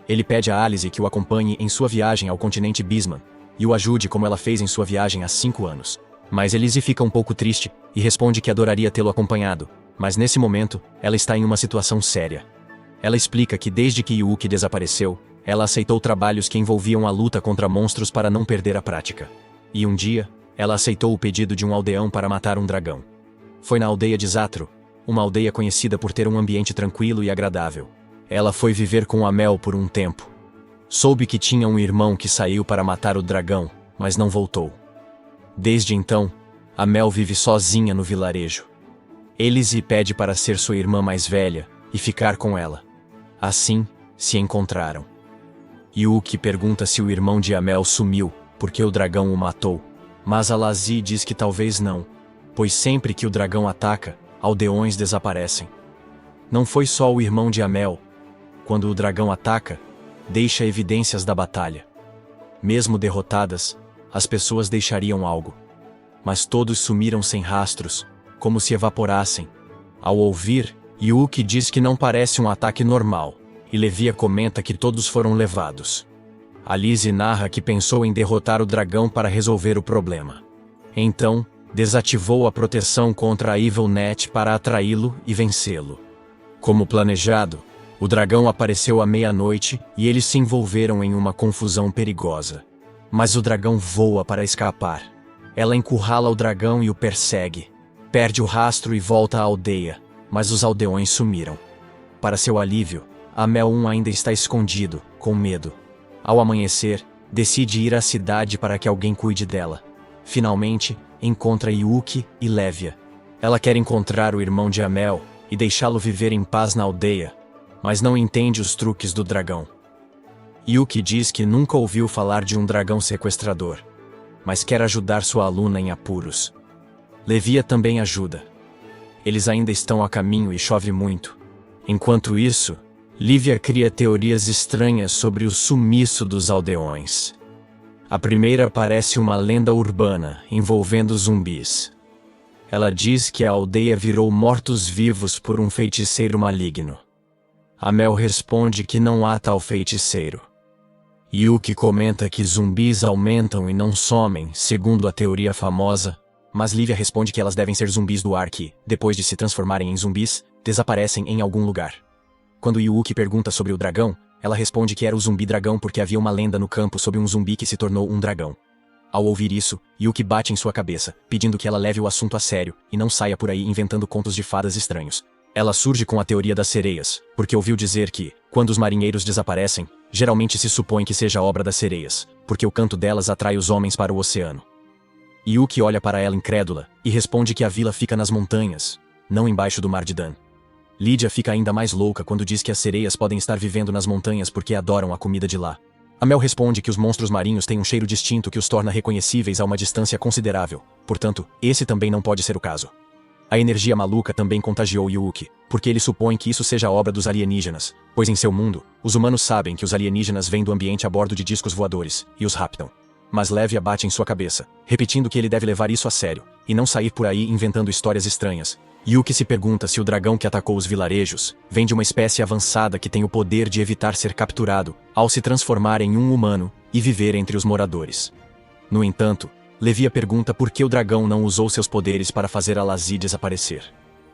Ele pede a Alice que o acompanhe em sua viagem ao continente Beastman, e o ajude como ela fez em sua viagem há 5 anos. Mas Elise fica um pouco triste, e responde que adoraria tê-lo acompanhado, mas nesse momento, ela está em uma situação séria. Ela explica que desde que Yuki desapareceu, ela aceitou trabalhos que envolviam a luta contra monstros para não perder a prática. E um dia, ela aceitou o pedido de um aldeão para matar um dragão. Foi na aldeia de Zatro, uma aldeia conhecida por ter um ambiente tranquilo e agradável. Ela foi viver com Amel por um tempo. Soube que tinha um irmão que saiu para matar o dragão, mas não voltou. Desde então, Amel vive sozinha no vilarejo. Elise pede para ser sua irmã mais velha e ficar com ela. Assim, se encontraram. Yuki pergunta se o irmão de Amel sumiu porque o dragão o matou, mas a Lazy diz que talvez não, pois sempre que o dragão ataca, aldeões desaparecem. Não foi só o irmão de Amel. Quando o dragão ataca, deixa evidências da batalha. Mesmo derrotadas, as pessoas deixariam algo. Mas todos sumiram sem rastros, como se evaporassem. Ao ouvir, Yuki diz que não parece um ataque normal, e Levia comenta que todos foram levados. Alice narra que pensou em derrotar o dragão para resolver o problema. Então, desativou a proteção contra a Evil Net para atraí-lo e vencê-lo. Como planejado, o dragão apareceu à meia-noite e eles se envolveram em uma confusão perigosa. Mas o dragão voa para escapar. Ela encurrala o dragão e o persegue. Perde o rastro e volta à aldeia, mas os aldeões sumiram. Para seu alívio, Amel 1 ainda está escondido, com medo. Ao amanhecer, decide ir à cidade para que alguém cuide dela. finalmente, encontra Yuki e Lévia. Ela quer encontrar o irmão de Amel e deixá-lo viver em paz na aldeia, mas não entende os truques do dragão. Yuki diz que nunca ouviu falar de um dragão sequestrador, mas quer ajudar sua aluna em apuros. Lévia também ajuda. Eles ainda estão a caminho e chove muito. Enquanto isso, Lívia cria teorias estranhas sobre o sumiço dos aldeões. A primeira parece uma lenda urbana envolvendo zumbis. Ela diz que a aldeia virou mortos-vivos por um feiticeiro maligno. Amel responde que não há tal feiticeiro. Yuki comenta que zumbis aumentam e não somem, segundo a teoria famosa, mas Lívia responde que elas devem ser zumbis do ar que, depois de se transformarem em zumbis, desaparecem em algum lugar. Quando Yuki pergunta sobre o dragão, ela responde que era o zumbi-dragão porque havia uma lenda no campo sobre um zumbi que se tornou um dragão. Ao ouvir isso, Yuki bate em sua cabeça, pedindo que ela leve o assunto a sério e não saia por aí inventando contos de fadas estranhos. Ela surge com a teoria das sereias, porque ouviu dizer que, quando os marinheiros desaparecem, geralmente se supõe que seja obra das sereias, porque o canto delas atrai os homens para o oceano. Yuki olha para ela incrédula e responde que a vila fica nas montanhas, não embaixo do mar de Dan. Lídia fica ainda mais louca quando diz que as sereias podem estar vivendo nas montanhas porque adoram a comida de lá. Amel responde que os monstros marinhos têm um cheiro distinto que os torna reconhecíveis a uma distância considerável, portanto, esse também não pode ser o caso. A energia maluca também contagiou Yuki, porque ele supõe que isso seja obra dos alienígenas, pois em seu mundo, os humanos sabem que os alienígenas vêm do ambiente a bordo de discos voadores, e os raptam. Mas Lévia bate em sua cabeça, repetindo que ele deve levar isso a sério, e não sair por aí inventando histórias estranhas. Yuki se pergunta se o dragão que atacou os vilarejos vem de uma espécie avançada que tem o poder de evitar ser capturado ao se transformar em um humano e viver entre os moradores. No entanto, Lévia pergunta por que o dragão não usou seus poderes para fazer Alazzi desaparecer.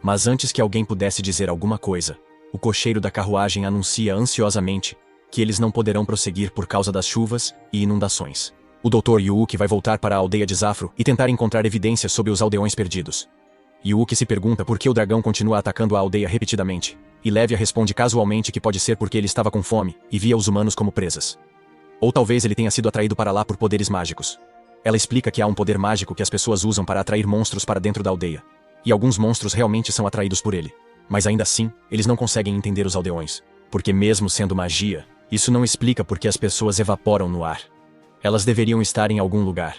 Mas antes que alguém pudesse dizer alguma coisa, o cocheiro da carruagem anuncia ansiosamente que eles não poderão prosseguir por causa das chuvas e inundações. O Dr. Yuki vai voltar para a aldeia de Zafro e tentar encontrar evidências sobre os aldeões perdidos. Yuki se pergunta por que o dragão continua atacando a aldeia repetidamente, e Lévia responde casualmente que pode ser porque ele estava com fome e via os humanos como presas. Ou talvez ele tenha sido atraído para lá por poderes mágicos. Ela explica que há um poder mágico que as pessoas usam para atrair monstros para dentro da aldeia, e alguns monstros realmente são atraídos por ele. Mas ainda assim, eles não conseguem entender os aldeões, porque mesmo sendo magia, isso não explica por que as pessoas evaporam no ar. Elas deveriam estar em algum lugar.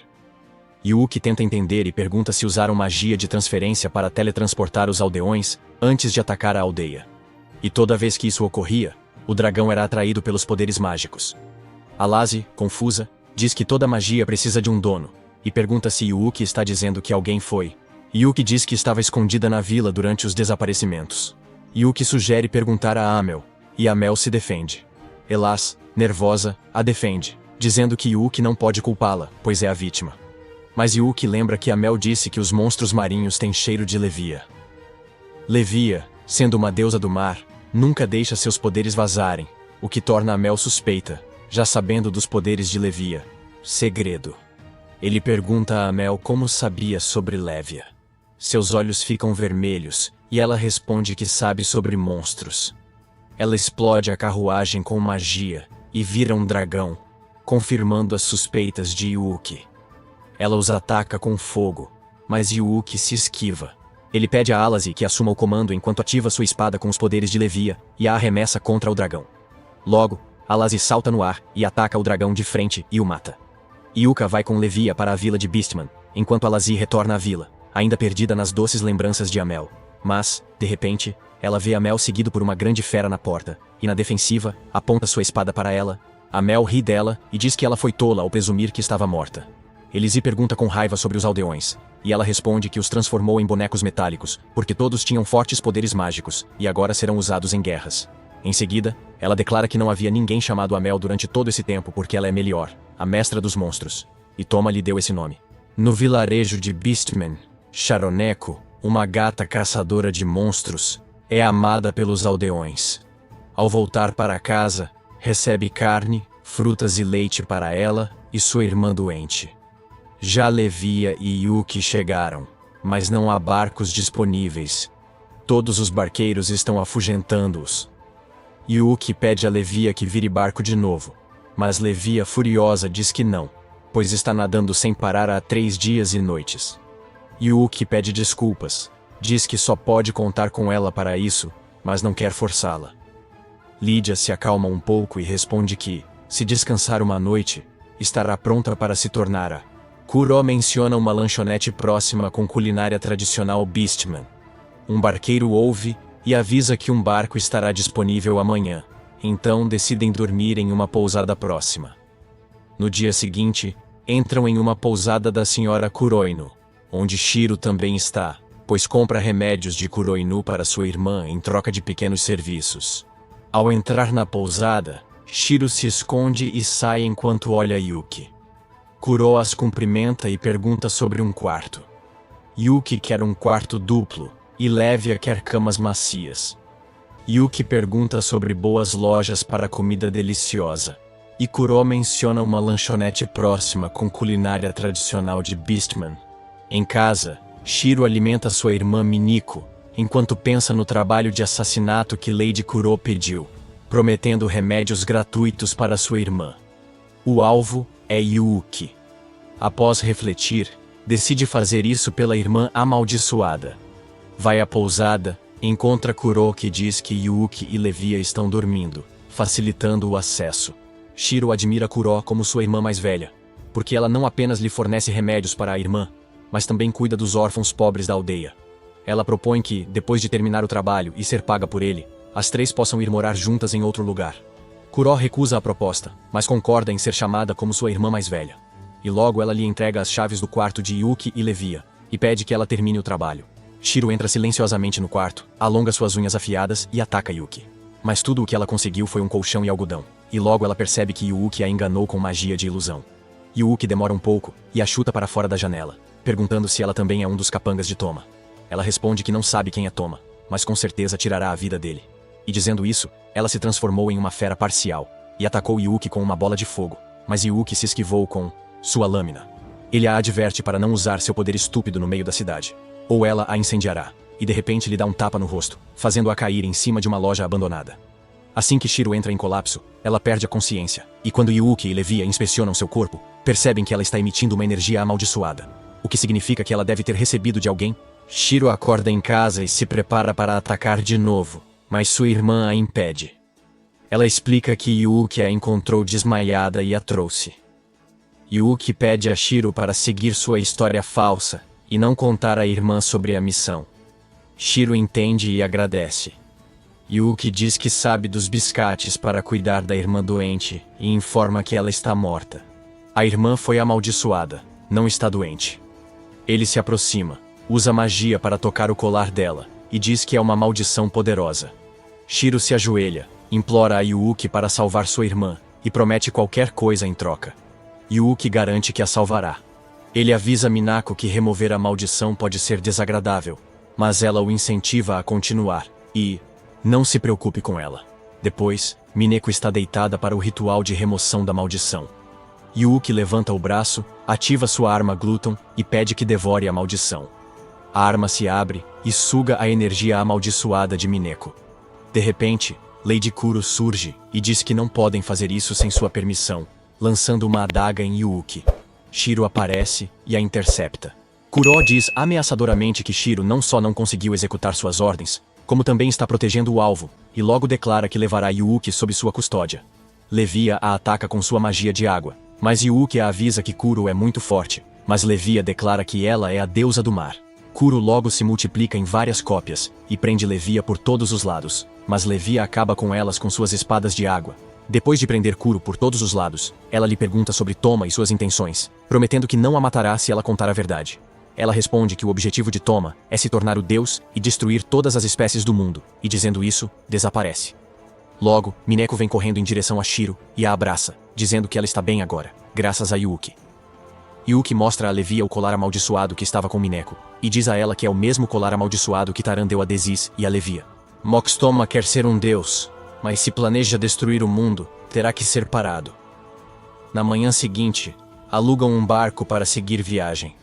Yuki tenta entender e pergunta se usaram magia de transferência para teletransportar os aldeões antes de atacar a aldeia. E toda vez que isso ocorria, o dragão era atraído pelos poderes mágicos. Alazzi, confusa, diz que toda magia precisa de um dono, e pergunta se Yuki está dizendo que alguém foi. Yuki diz que estava escondida na vila durante os desaparecimentos. Yuki sugere perguntar a Amel, e Amel se defende. Elas, nervosa, a defende, dizendo que Yuki não pode culpá-la, pois é a vítima. Mas Yuki lembra que Amel disse que os monstros marinhos têm cheiro de Lévia. Lévia, sendo uma deusa do mar, nunca deixa seus poderes vazarem, o que torna Amel suspeita, já sabendo dos poderes de Lévia. Segredo. Ele pergunta a Amel como sabia sobre Lévia. Seus olhos ficam vermelhos, e ela responde que sabe sobre monstros. Ela explode a carruagem com magia, e vira um dragão, confirmando as suspeitas de Yuki. Ela os ataca com fogo, mas Yuki se esquiva. Ele pede a Alazzi que assuma o comando enquanto ativa sua espada com os poderes de Lévia e a arremessa contra o dragão. Logo, Alazzi salta no ar e ataca o dragão de frente e o mata. Yuka vai com Lévia para a vila de Beastman, enquanto Alazzi retorna à vila, ainda perdida nas doces lembranças de Amel. Mas, de repente, ela vê Amel seguido por uma grande fera na porta, e na defensiva, aponta sua espada para ela. Amel ri dela e diz que ela foi tola ao presumir que estava morta. Elise pergunta com raiva sobre os aldeões, e ela responde que os transformou em bonecos metálicos, porque todos tinham fortes poderes mágicos, e agora serão usados em guerras. Em seguida, ela declara que não havia ninguém chamado Amel durante todo esse tempo porque ela é Melior, a mestra dos monstros, e Toma lhe deu esse nome. No vilarejo de Beastman, Sharoneko, uma gata caçadora de monstros, é amada pelos aldeões. Ao voltar para casa, recebe carne, frutas e leite para ela e sua irmã doente. Já Lévia e Yuki chegaram, mas não há barcos disponíveis. Todos os barqueiros estão afugentando-os. Yuki pede a Lévia que vire barco de novo, mas Lévia, furiosa, diz que não. pois está nadando sem parar há 3 dias e noites. Yuki pede desculpas, diz que só pode contar com ela para isso, mas não quer forçá-la. Lydia se acalma um pouco e responde que, se descansar uma noite, estará pronta para se tornar a. Kuro menciona uma lanchonete próxima com culinária tradicional Beastman. Um barqueiro ouve e avisa que um barco estará disponível amanhã, então decidem dormir em uma pousada próxima. No dia seguinte, entram em uma pousada da senhora Kuroino, onde Shiro também está, pois compra remédios de Kuroinu para sua irmã em troca de pequenos serviços. Ao entrar na pousada, Shiro se esconde e sai enquanto olha Yuki. Kuro as cumprimenta e pergunta sobre um quarto. Yuki quer um quarto duplo, e Levia quer camas macias. Yuki pergunta sobre boas lojas para comida deliciosa, e Kuro menciona uma lanchonete próxima com culinária tradicional de Beastman. Em casa, Shiro alimenta sua irmã Miniko, enquanto pensa no trabalho de assassinato que Lady Kuro pediu, prometendo remédios gratuitos para sua irmã. O alvo é Yuki. Após refletir, decide fazer isso pela irmã amaldiçoada. Vai à pousada, encontra Kuro que diz que Yuki e Levia estão dormindo, facilitando o acesso. Shiro admira Kuro como sua irmã mais velha, porque ela não apenas lhe fornece remédios para a irmã, mas também cuida dos órfãos pobres da aldeia. Ela propõe que, depois de terminar o trabalho e ser paga por ele, as 3 possam ir morar juntas em outro lugar. Kuro recusa a proposta, mas concorda em ser chamada como sua irmã mais velha. E logo ela lhe entrega as chaves do quarto de Yuki e Levia, e pede que ela termine o trabalho. Shiro entra silenciosamente no quarto, alonga suas unhas afiadas e ataca Yuki. Mas tudo o que ela conseguiu foi um colchão e algodão, e logo ela percebe que Yuki a enganou com magia de ilusão. Yuki demora um pouco e a chuta para fora da janela, perguntando se ela também é um dos capangas de Toma. Ela responde que não sabe quem é Toma, mas com certeza tirará a vida dele. E dizendo isso, ela se transformou em uma fera parcial, e atacou Yuki com uma bola de fogo, mas Yuki se esquivou com sua lâmina. Ele a adverte para não usar seu poder estúpido no meio da cidade, ou ela a incendiará, e de repente lhe dá um tapa no rosto, fazendo-a cair em cima de uma loja abandonada. Assim que Shiro entra em colapso, ela perde a consciência, e quando Yuki e Levia inspecionam seu corpo, percebem que ela está emitindo uma energia amaldiçoada, o que significa que ela deve ter recebido de alguém. Shiro acorda em casa e se prepara para atacar de novo, mas sua irmã a impede. Ela explica que Yuki a encontrou desmaiada e a trouxe. Yuki pede a Shiro para seguir sua história falsa e não contar à irmã sobre a missão. Shiro entende e agradece. Yuki diz que sabe dos biscates para cuidar da irmã doente e informa que ela está morta. A irmã foi amaldiçoada, não está doente. Ele se aproxima, usa magia para tocar o colar dela, e diz que é uma maldição poderosa. Shiro se ajoelha, implora a Yuki para salvar sua irmã, e promete qualquer coisa em troca. Yuki garante que a salvará. Ele avisa Minako que remover a maldição pode ser desagradável, mas ela o incentiva a continuar, e não se preocupe com ela. Depois, Mineko está deitada para o ritual de remoção da maldição. Yuki levanta o braço, ativa sua arma Gluton e pede que devore a maldição. A arma se abre e suga a energia amaldiçoada de Mineko. De repente, Lady Kuro surge e diz que não podem fazer isso sem sua permissão, lançando uma adaga em Yuki. Shiro aparece e a intercepta. Kuro diz ameaçadoramente que Shiro não só não conseguiu executar suas ordens, como também está protegendo o alvo, e logo declara que levará Yuki sob sua custódia. Levia a ataca com sua magia de água, mas Yuki a avisa que Kuro é muito forte, mas Levia declara que ela é a deusa do mar. Kuro logo se multiplica em várias cópias, e prende Levia por todos os lados, mas Levia acaba com elas com suas espadas de água. Depois de prender Kuro por todos os lados, ela lhe pergunta sobre Toma e suas intenções, prometendo que não a matará se ela contar a verdade. Ela responde que o objetivo de Toma é se tornar o deus e destruir todas as espécies do mundo, e dizendo isso, desaparece. Logo, Mineko vem correndo em direção a Shiro e a abraça, dizendo que ela está bem agora, graças a Yuki. Yuki mostra a Levia o colar amaldiçoado que estava com Mineko, e diz a ela que é o mesmo colar amaldiçoado que Taran deu a Desis e a Levia. Mox Toma quer ser um deus, mas se planeja destruir o mundo, terá que ser parado. Na manhã seguinte, alugam um barco para seguir viagem.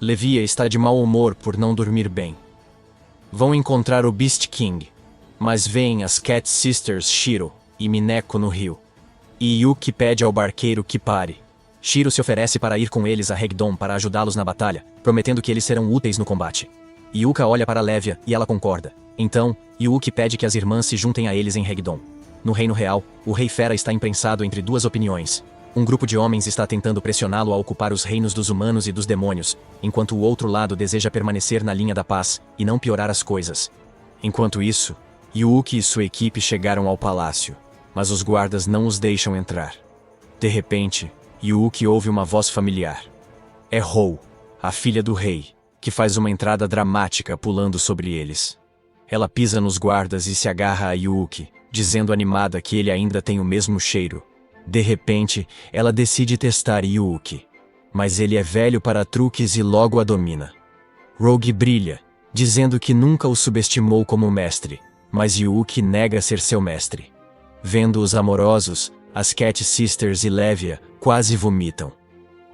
Levia está de mau humor por não dormir bem. Vão encontrar o Beast King, mas veem as Cat Sisters Shiro e Mineko no rio. E Yuki pede ao barqueiro que pare. Shiro se oferece para ir com eles a Hagdon para ajudá-los na batalha, prometendo que eles serão úteis no combate. Yuka olha para Lévia e ela concorda. Então, Yuki pede que as irmãs se juntem a eles em Hagdon. No Reino Real, o Rei Fera está imprensado entre duas opiniões. Um grupo de homens está tentando pressioná-lo a ocupar os reinos dos humanos e dos demônios, enquanto o outro lado deseja permanecer na linha da paz e não piorar as coisas. Enquanto isso, Yuki e sua equipe chegaram ao palácio, mas os guardas não os deixam entrar. De repente, Yuki ouve uma voz familiar. É Hou, a filha do rei, que faz uma entrada dramática pulando sobre eles. Ela pisa nos guardas e se agarra a Yuki, dizendo animada que ele ainda tem o mesmo cheiro. De repente, ela decide testar Yuki, mas ele é velho para truques e logo a domina. Rogue brilha, dizendo que nunca o subestimou como mestre, mas Yuki nega ser seu mestre. Vendo-os amorosos, as Cat Sisters e Lévia quase vomitam.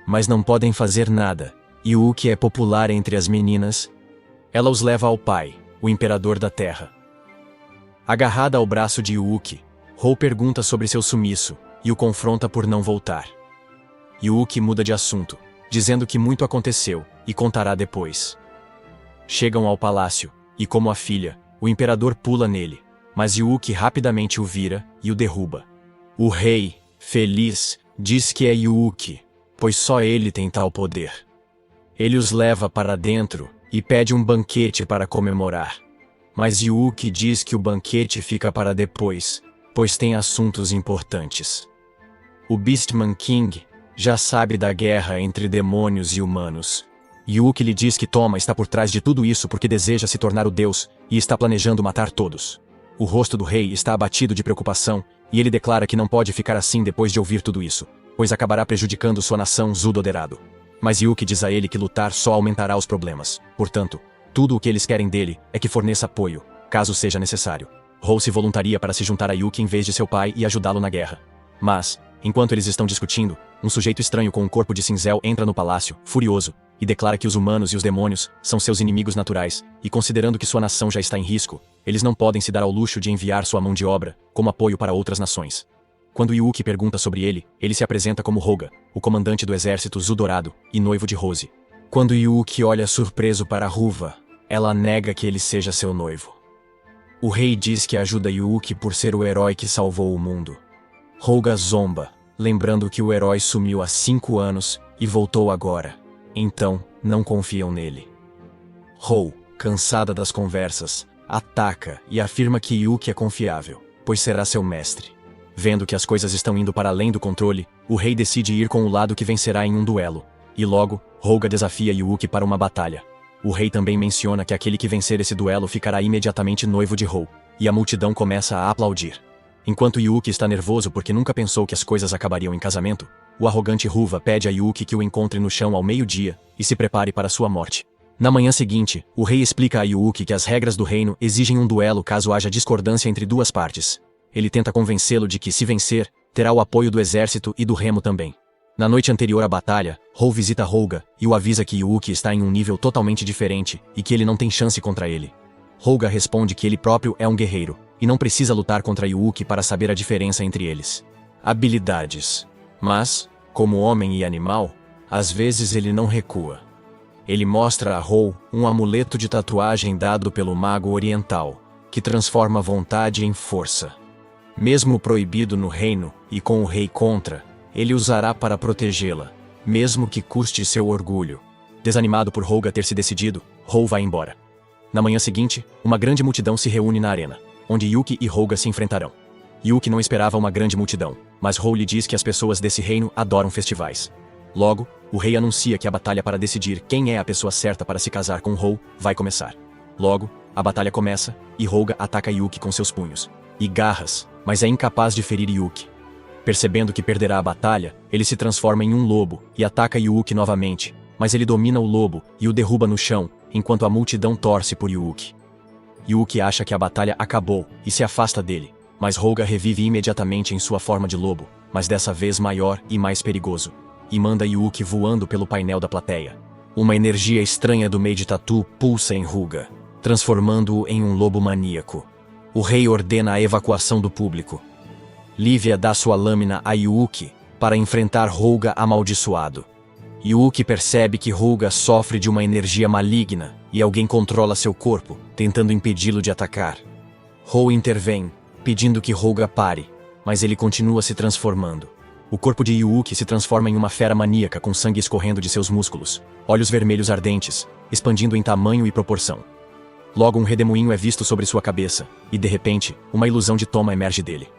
Mas não podem fazer nada. Yuki é popular entre as meninas. Ela os leva ao pai, o imperador da terra. Agarrada ao braço de Yuki, Hou pergunta sobre seu sumiço e o confronta por não voltar. Yuki muda de assunto, dizendo que muito aconteceu e contará depois. Chegam ao palácio, e como a filha, o imperador pula nele, mas Yuki rapidamente o vira e o derruba. O rei, feliz, diz que é Yuki, pois só ele tem tal poder. Ele os leva para dentro e pede um banquete para comemorar. Mas Yuki diz que o banquete fica para depois, pois tem assuntos importantes. O Beastman King já sabe da guerra entre demônios e humanos. Yuki lhe diz que Toma está por trás de tudo isso porque deseja se tornar o deus e está planejando matar todos. O rosto do rei está abatido de preocupação e ele declara que não pode ficar assim depois de ouvir tudo isso, pois acabará prejudicando sua nação Zudoderado. Mas Yuki diz a ele que lutar só aumentará os problemas. Portanto, tudo o que eles querem dele é que forneça apoio, caso seja necessário. Hou se voluntaria para se juntar a Yuki em vez de seu pai e ajudá-lo na guerra. Mas, enquanto eles estão discutindo, um sujeito estranho com um corpo de cinzel entra no palácio, furioso, e declara que os humanos e os demônios são seus inimigos naturais, e considerando que sua nação já está em risco, eles não podem se dar ao luxo de enviar sua mão de obra como apoio para outras nações. Quando Yuki pergunta sobre ele se apresenta como Hoga, o comandante do exército Zudourado e noivo de Rose. Quando Yuki olha surpreso para Ruva, ela nega que ele seja seu noivo. O rei diz que ajuda Yuki por ser o herói que salvou o mundo. Hoga zomba, lembrando que o herói sumiu há 5 anos e voltou agora. Então, não confiam nele. Hou, cansada das conversas, ataca e afirma que Yuki é confiável, pois será seu mestre. Vendo que as coisas estão indo para além do controle, o rei decide ir com o lado que vencerá em um duelo. E logo, Hoga desafia Yuki para uma batalha. O rei também menciona que aquele que vencer esse duelo ficará imediatamente noivo de Hou, e a multidão começa a aplaudir. Enquanto Yuki está nervoso porque nunca pensou que as coisas acabariam em casamento, o arrogante Ruva pede a Yuki que o encontre no chão ao meio-dia e se prepare para sua morte. Na manhã seguinte, o rei explica a Yuki que as regras do reino exigem um duelo caso haja discordância entre duas partes. Ele tenta convencê-lo de que, se vencer, terá o apoio do exército e do remo também. Na noite anterior à batalha, Hou visita Hoga e o avisa que Yuki está em um nível totalmente diferente e que ele não tem chance contra ele. Hoga responde que ele próprio é um guerreiro e não precisa lutar contra Yuki para saber a diferença entre eles. Habilidades. Mas, como homem e animal, às vezes ele não recua. Ele mostra a Hou um amuleto de tatuagem dado pelo mago oriental, que transforma vontade em força. Mesmo proibido no reino e com o rei contra, ele usará para protegê-la, mesmo que custe seu orgulho. Desanimado por Hoga ter se decidido, Hou vai embora. Na manhã seguinte, uma grande multidão se reúne na arena, onde Yuki e Hoga se enfrentarão. Yuki não esperava uma grande multidão, mas Hou lhe diz que as pessoas desse reino adoram festivais. Logo, o rei anuncia que a batalha para decidir quem é a pessoa certa para se casar com Hou vai começar. Logo, a batalha começa, e Hoga ataca Yuki com seus punhos e garras, mas é incapaz de ferir Yuki. Percebendo que perderá a batalha, ele se transforma em um lobo e ataca Yuki novamente, mas ele domina o lobo e o derruba no chão, enquanto a multidão torce por Yuki. Yuki acha que a batalha acabou e se afasta dele, mas Hoga revive imediatamente em sua forma de lobo, mas dessa vez maior e mais perigoso, e manda Yuki voando pelo painel da plateia. Uma energia estranha do Made Tattoo pulsa em Hoga, transformando-o em um lobo maníaco. O rei ordena a evacuação do público. Lívia dá sua lâmina a Yuki, para enfrentar Holga amaldiçoado. Yuuki percebe que Holga sofre de uma energia maligna e alguém controla seu corpo, tentando impedi-lo de atacar. Hou intervém, pedindo que Holga pare, mas ele continua se transformando. O corpo de Yuuki se transforma em uma fera maníaca com sangue escorrendo de seus músculos, olhos vermelhos ardentes, expandindo em tamanho e proporção. Logo um redemoinho é visto sobre sua cabeça, e de repente, uma ilusão de Toma emerge dele.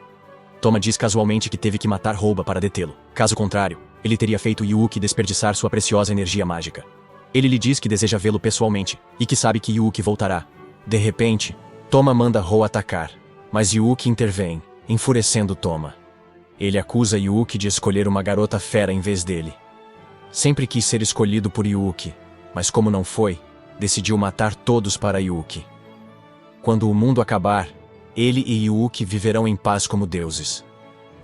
Toma diz casualmente que teve que matar Holga para detê-lo. Caso contrário, ele teria feito Yuuki desperdiçar sua preciosa energia mágica. Ele lhe diz que deseja vê-lo pessoalmente, e que sabe que Yuuki voltará. De repente, Toma manda Hou atacar, mas Yuuki intervém, enfurecendo Toma. Ele acusa Yuuki de escolher uma garota fera em vez dele. Sempre quis ser escolhido por Yuuki, mas como não foi, decidiu matar todos para Yuuki. Quando o mundo acabar, ele e Yuuki viverão em paz como deuses.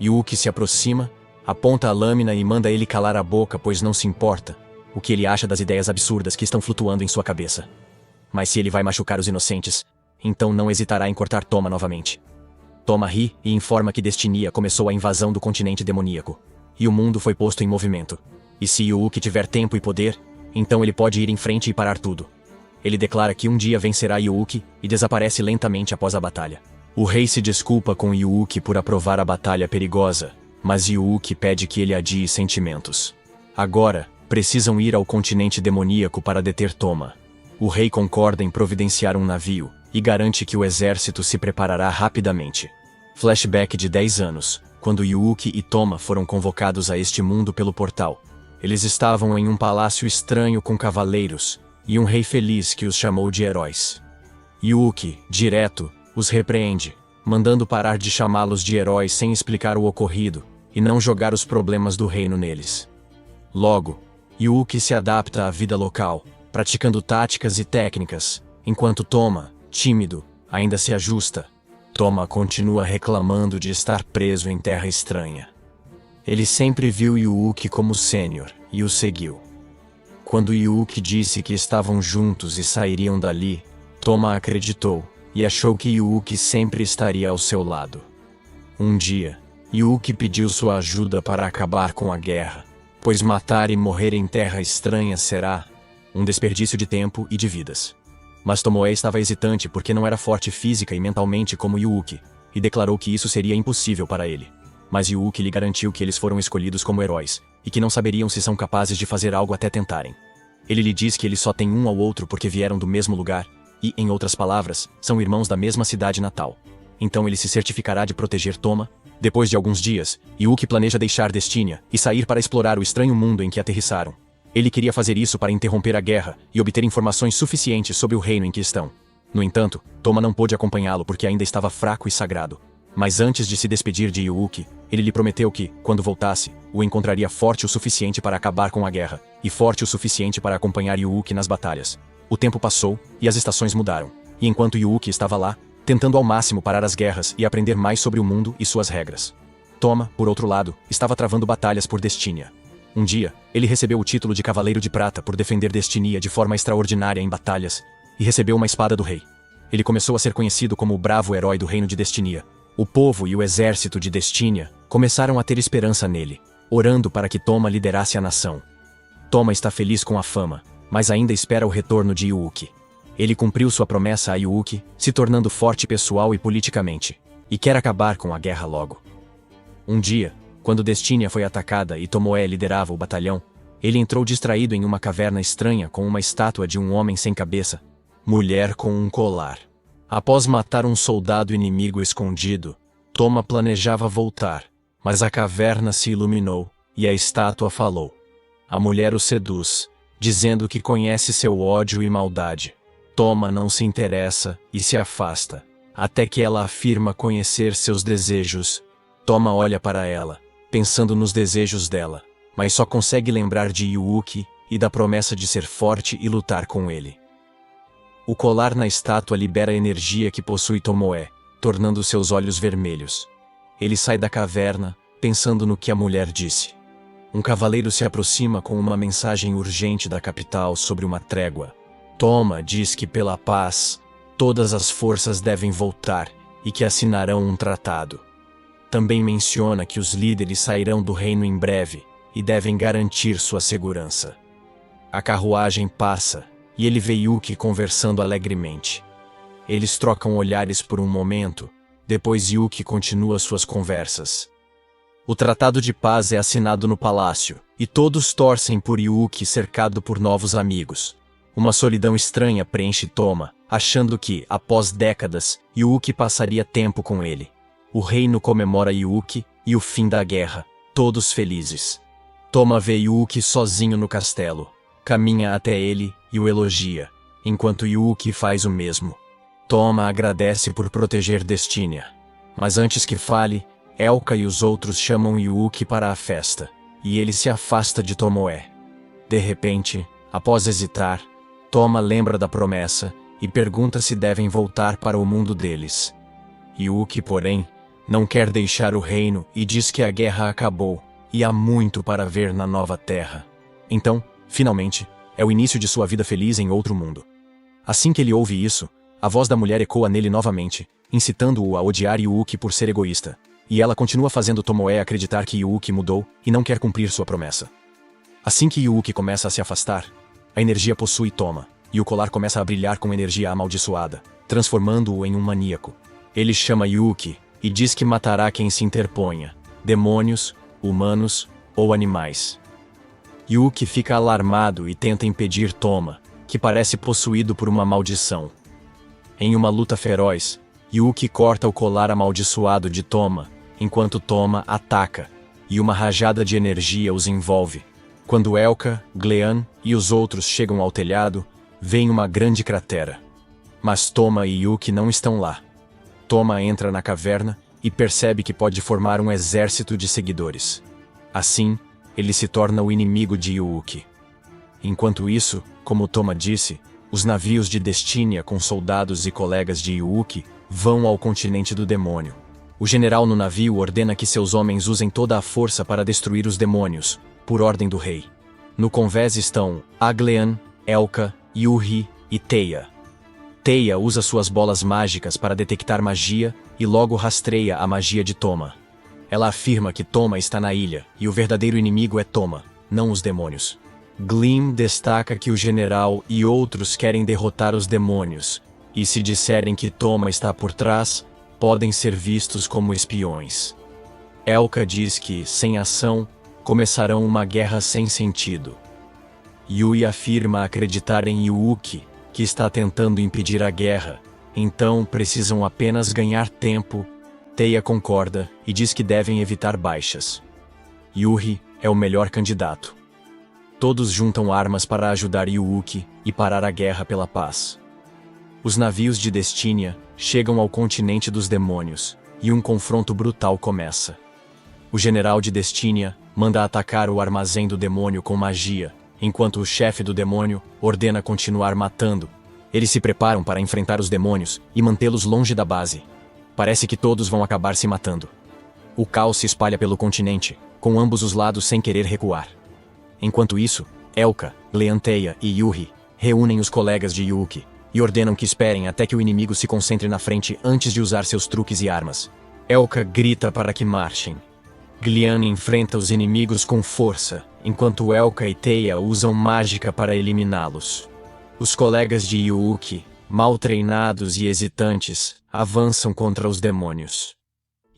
Yuuki se aproxima, aponta a lâmina e manda ele calar a boca, pois não se importa o que ele acha das ideias absurdas que estão flutuando em sua cabeça. Mas se ele vai machucar os inocentes, então não hesitará em cortar Toma novamente. Toma ri e informa que Destinia começou a invasão do continente demoníaco, e o mundo foi posto em movimento. E se Yuuki tiver tempo e poder, então ele pode ir em frente e parar tudo. Ele declara que um dia vencerá Yuuki e desaparece lentamente após a batalha. O rei se desculpa com Yuuki por aprovar a batalha perigosa, mas Yuuki pede que ele adie sentimentos. Agora, precisam ir ao continente demoníaco para deter Toma. O rei concorda em providenciar um navio e garante que o exército se preparará rapidamente. Flashback de 10 anos, quando Yuuki e Toma foram convocados a este mundo pelo portal. Eles estavam em um palácio estranho com cavaleiros e um rei feliz que os chamou de heróis. Yuuki, direto, os repreende, mandando parar de chamá-los de heróis sem explicar o ocorrido e não jogar os problemas do reino neles. Logo, Yuuki se adapta à vida local, praticando táticas e técnicas, enquanto Toma, tímido, ainda se ajusta. Toma continua reclamando de estar preso em terra estranha. Ele sempre viu Yuuki como sênior e o seguiu. Quando Yuuki disse que estavam juntos e sairiam dali, Toma acreditou e achou que Yuuki sempre estaria ao seu lado. Um dia, Yuuki pediu sua ajuda para acabar com a guerra, pois matar e morrer em terra estranha será um desperdício de tempo e de vidas. Mas Tomoe estava hesitante porque não era forte física e mentalmente como Yuuki, e declarou que isso seria impossível para ele. Mas Yuuki lhe garantiu que eles foram escolhidos como heróis, e que não saberiam se são capazes de fazer algo até tentarem. Ele lhe diz que eles só têm um ao outro porque vieram do mesmo lugar, e, em outras palavras, são irmãos da mesma cidade natal. Então ele se certificará de proteger Toma. Depois de alguns dias, Yuuki planeja deixar Destinia e sair para explorar o estranho mundo em que aterrissaram. Ele queria fazer isso para interromper a guerra e obter informações suficientes sobre o reino em que estão. No entanto, Toma não pôde acompanhá-lo porque ainda estava fraco e sagrado. Mas antes de se despedir de Yuuki, ele lhe prometeu que, quando voltasse, o encontraria forte o suficiente para acabar com a guerra, e forte o suficiente para acompanhar Yuuki nas batalhas. O tempo passou, e as estações mudaram. E enquanto Yuuki estava lá, tentando ao máximo parar as guerras e aprender mais sobre o mundo e suas regras, Toma, por outro lado, estava travando batalhas por Destinia. Um dia, ele recebeu o título de Cavaleiro de Prata por defender Destinia de forma extraordinária em batalhas, e recebeu uma espada do rei. Ele começou a ser conhecido como o bravo herói do reino de Destinia. O povo e o exército de Destinia começaram a ter esperança nele, orando para que Toma liderasse a nação. Toma está feliz com a fama, mas ainda espera o retorno de Yuuki. Ele cumpriu sua promessa a Yuuki, se tornando forte pessoal e politicamente, e quer acabar com a guerra logo. Um dia, quando Destinia foi atacada e Tomoe liderava o batalhão, ele entrou distraído em uma caverna estranha com uma estátua de um homem sem cabeça, mulher com um colar. Após matar um soldado inimigo escondido, Toma planejava voltar, mas a caverna se iluminou e a estátua falou. A mulher o seduz, dizendo que conhece seu ódio e maldade. Toma não se interessa e se afasta, até que ela afirma conhecer seus desejos. Toma olha para ela, pensando nos desejos dela, mas só consegue lembrar de Yuuki e da promessa de ser forte e lutar com ele. O colar na estátua libera a energia que possui Tomoe, tornando seus olhos vermelhos. Ele sai da caverna, pensando no que a mulher disse. Um cavaleiro se aproxima com uma mensagem urgente da capital sobre uma trégua. Toma diz que pela paz, todas as forças devem voltar e que assinarão um tratado. também menciona que os líderes sairão do reino em breve e devem garantir sua segurança. A carruagem passa e ele vê Yuki conversando alegremente. Eles trocam olhares por um momento, depois Yuki continua suas conversas. O tratado de paz é assinado no palácio, e todos torcem por Yuki cercado por novos amigos. Uma solidão estranha preenche Toma, achando que, após décadas, Yuki passaria tempo com ele. O reino comemora Yuki e o fim da guerra, todos felizes. Toma vê Yuki sozinho no castelo, caminha até ele e o elogia, enquanto Yuki faz o mesmo. Toma agradece por proteger Destinia. Mas antes que fale, Elka e os outros chamam Yuki para a festa, e ele se afasta de Tomoe. De repente, após hesitar, Toma lembra da promessa e pergunta se devem voltar para o mundo deles. Yuki, porém, não quer deixar o reino e diz que a guerra acabou e há muito para ver na nova terra. Então, finalmente, é o início de sua vida feliz em outro mundo. Assim que ele ouve isso, a voz da mulher ecoa nele novamente, incitando-o a odiar Yuki por ser egoísta. E ela continua fazendo Tomoe acreditar que Yuki mudou e não quer cumprir sua promessa. Assim que Yuki começa a se afastar, a energia possui Toma, e o colar começa a brilhar com energia amaldiçoada, transformando-o em um maníaco. Ele chama Yuki e diz que matará quem se interponha, demônios, humanos ou animais. Yuki fica alarmado e tenta impedir Toma, que parece possuído por uma maldição. Em uma luta feroz, Yuki corta o colar amaldiçoado de Toma, enquanto Toma ataca, e uma rajada de energia os envolve. Quando Elka, Glean e os outros chegam ao telhado, vem uma grande cratera. Mas Toma e Yuki não estão lá. Toma entra na caverna e percebe que pode formar um exército de seguidores. Assim, ele se torna o inimigo de Yuki. Enquanto isso, como Toma disse, os navios de Destinia com soldados e colegas de Yuki vão ao continente do demônio. O general no navio ordena que seus homens usem toda a força para destruir os demônios, por ordem do rei. No convés estão Aglean, Elka, Yuhi e Teia. Teia usa suas bolas mágicas para detectar magia e logo rastreia a magia de Toma. Ela afirma que Toma está na ilha e o verdadeiro inimigo é Toma, não os demônios. Gleam destaca que o general e outros querem derrotar os demônios, e se disserem que Toma está por trás, podem ser vistos como espiões. Elka diz que, sem ação, começarão uma guerra sem sentido. Yui afirma acreditar em Yuki, que está tentando impedir a guerra, então precisam apenas ganhar tempo. Teia concorda e diz que devem evitar baixas. Yuhi é o melhor candidato. Todos juntam armas para ajudar Yuki e parar a guerra pela paz. Os navios de Destinia chegam ao continente dos demônios, e um confronto brutal começa. O general de Destinia manda atacar o armazém do demônio com magia, enquanto o chefe do demônio ordena continuar matando. Eles se preparam para enfrentar os demônios e mantê-los longe da base. Parece que todos vão acabar se matando. O caos se espalha pelo continente, com ambos os lados sem querer recuar. Enquanto isso, Elka, Leanteia e Yuhi reúnem os colegas de Yuki e ordenam que esperem até que o inimigo se concentre na frente antes de usar seus truques e armas. Elka grita para que marchem. Glean enfrenta os inimigos com força, enquanto Elka e Teia usam mágica para eliminá-los. Os colegas de Yuki, mal treinados e hesitantes, avançam contra os demônios.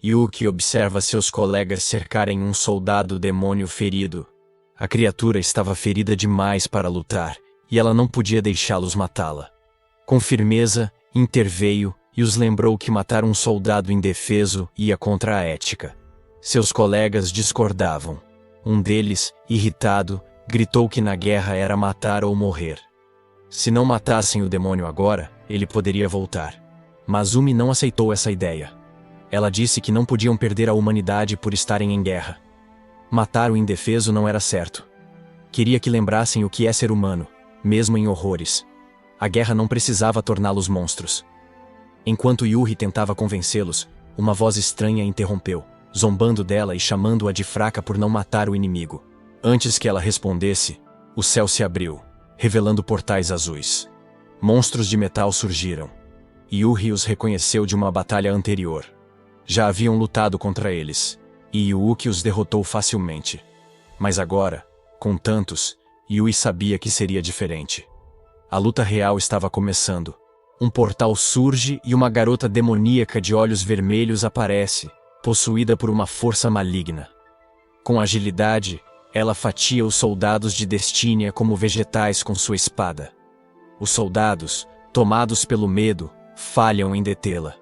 Yuki observa seus colegas cercarem um soldado demônio ferido. A criatura estava ferida demais para lutar, e ela não podia deixá-los matá-la. Com firmeza, interveio e os lembrou que matar um soldado indefeso ia contra a ética. Seus colegas discordavam. Um deles, irritado, gritou que na guerra era matar ou morrer. Se não matassem o demônio agora, ele poderia voltar. Mas Umi não aceitou essa ideia. Ela disse que não podiam perder a humanidade por estarem em guerra. Matar o indefeso não era certo. Queria que lembrassem o que é ser humano, mesmo em horrores. A guerra não precisava torná-los monstros. Enquanto Yuhi tentava convencê-los, uma voz estranha interrompeu, zombando dela e chamando-a de fraca por não matar o inimigo. Antes que ela respondesse, o céu se abriu, revelando portais azuis. Monstros de metal surgiram. Yuhi os reconheceu de uma batalha anterior. Já haviam lutado contra eles, e Yuuki os derrotou facilmente. Mas agora, com tantos, Yui sabia que seria diferente. A luta real estava começando. Um portal surge e uma garota demoníaca de olhos vermelhos aparece, possuída por uma força maligna. Com agilidade, ela fatia os soldados de Destinia como vegetais com sua espada. Os soldados, tomados pelo medo, falham em detê-la.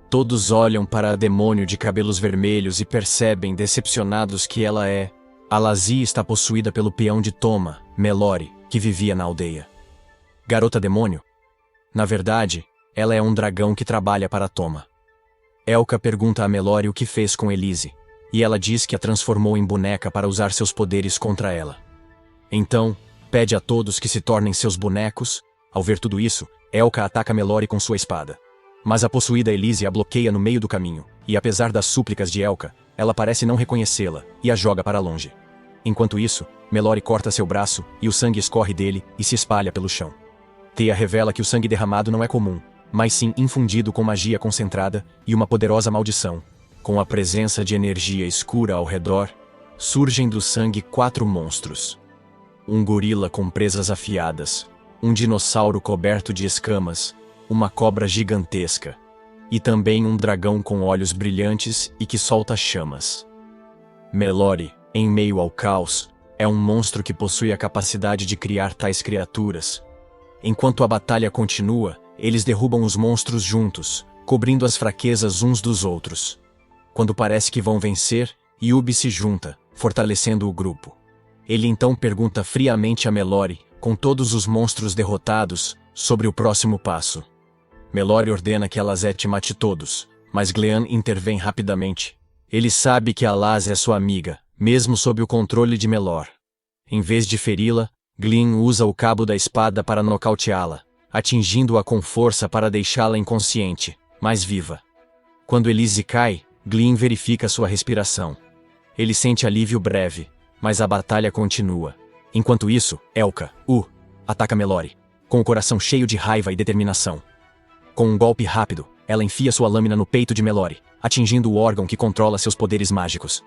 Todos olham para a demônio de cabelos vermelhos e percebem, decepcionados, que ela é... Alazi está possuída pelo peão de Toma, Melori, que vivia na aldeia. Garota demônio? Na verdade, ela é um dragão que trabalha para Toma. Elka pergunta a Melori o que fez com Elise, e ela diz que a transformou em boneca para usar seus poderes contra ela. Então, pede a todos que se tornem seus bonecos. Ao ver tudo isso, Elka ataca Melori com sua espada. Mas a possuída Elise a bloqueia no meio do caminho, e apesar das súplicas de Elka, ela parece não reconhecê-la, e a joga para longe. Enquanto isso, Melori corta seu braço, e o sangue escorre dele e se espalha pelo chão. Thea revela que o sangue derramado não é comum, mas sim infundido com magia concentrada e uma poderosa maldição. Com a presença de energia escura ao redor, surgem do sangue 4 monstros. Um gorila com presas afiadas, um dinossauro coberto de escamas, uma cobra gigantesca, e também um dragão com olhos brilhantes e que solta chamas. Melori, em meio ao caos, é um monstro que possui a capacidade de criar tais criaturas. Enquanto a batalha continua, eles derrubam os monstros juntos, cobrindo as fraquezas uns dos outros. Quando parece que vão vencer, Yubi se junta, fortalecendo o grupo. Ele então pergunta friamente a Melori, com todos os monstros derrotados, sobre o próximo passo. Melori ordena que Alazette mate todos, mas Glean intervém rapidamente. Ele sabe que Alaz é sua amiga, mesmo sob o controle de Melor. Em vez de feri-la, Glean usa o cabo da espada para nocauteá-la, atingindo-a com força para deixá-la inconsciente, mas viva. Quando Elise cai, Glean verifica sua respiração. Ele sente alívio breve, mas a batalha continua. Enquanto isso, Elka, ataca Melori, com o coração cheio de raiva e determinação. Com um golpe rápido, ela enfia sua lâmina no peito de Melori, atingindo o órgão que controla seus poderes mágicos.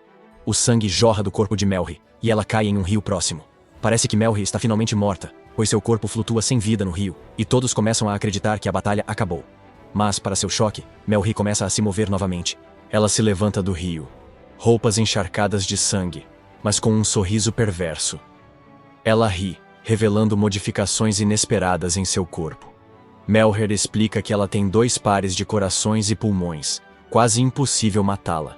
O sangue jorra do corpo de Melri, e ela cai em um rio próximo. Parece que Melri está finalmente morta, pois seu corpo flutua sem vida no rio, e todos começam a acreditar que a batalha acabou. Mas, para seu choque, Melri começa a se mover novamente. Ela se levanta do rio, roupas encharcadas de sangue, mas com um sorriso perverso. Ela ri, revelando modificações inesperadas em seu corpo. Melher explica que ela tem 2 pares de corações e pulmões, quase impossível matá-la.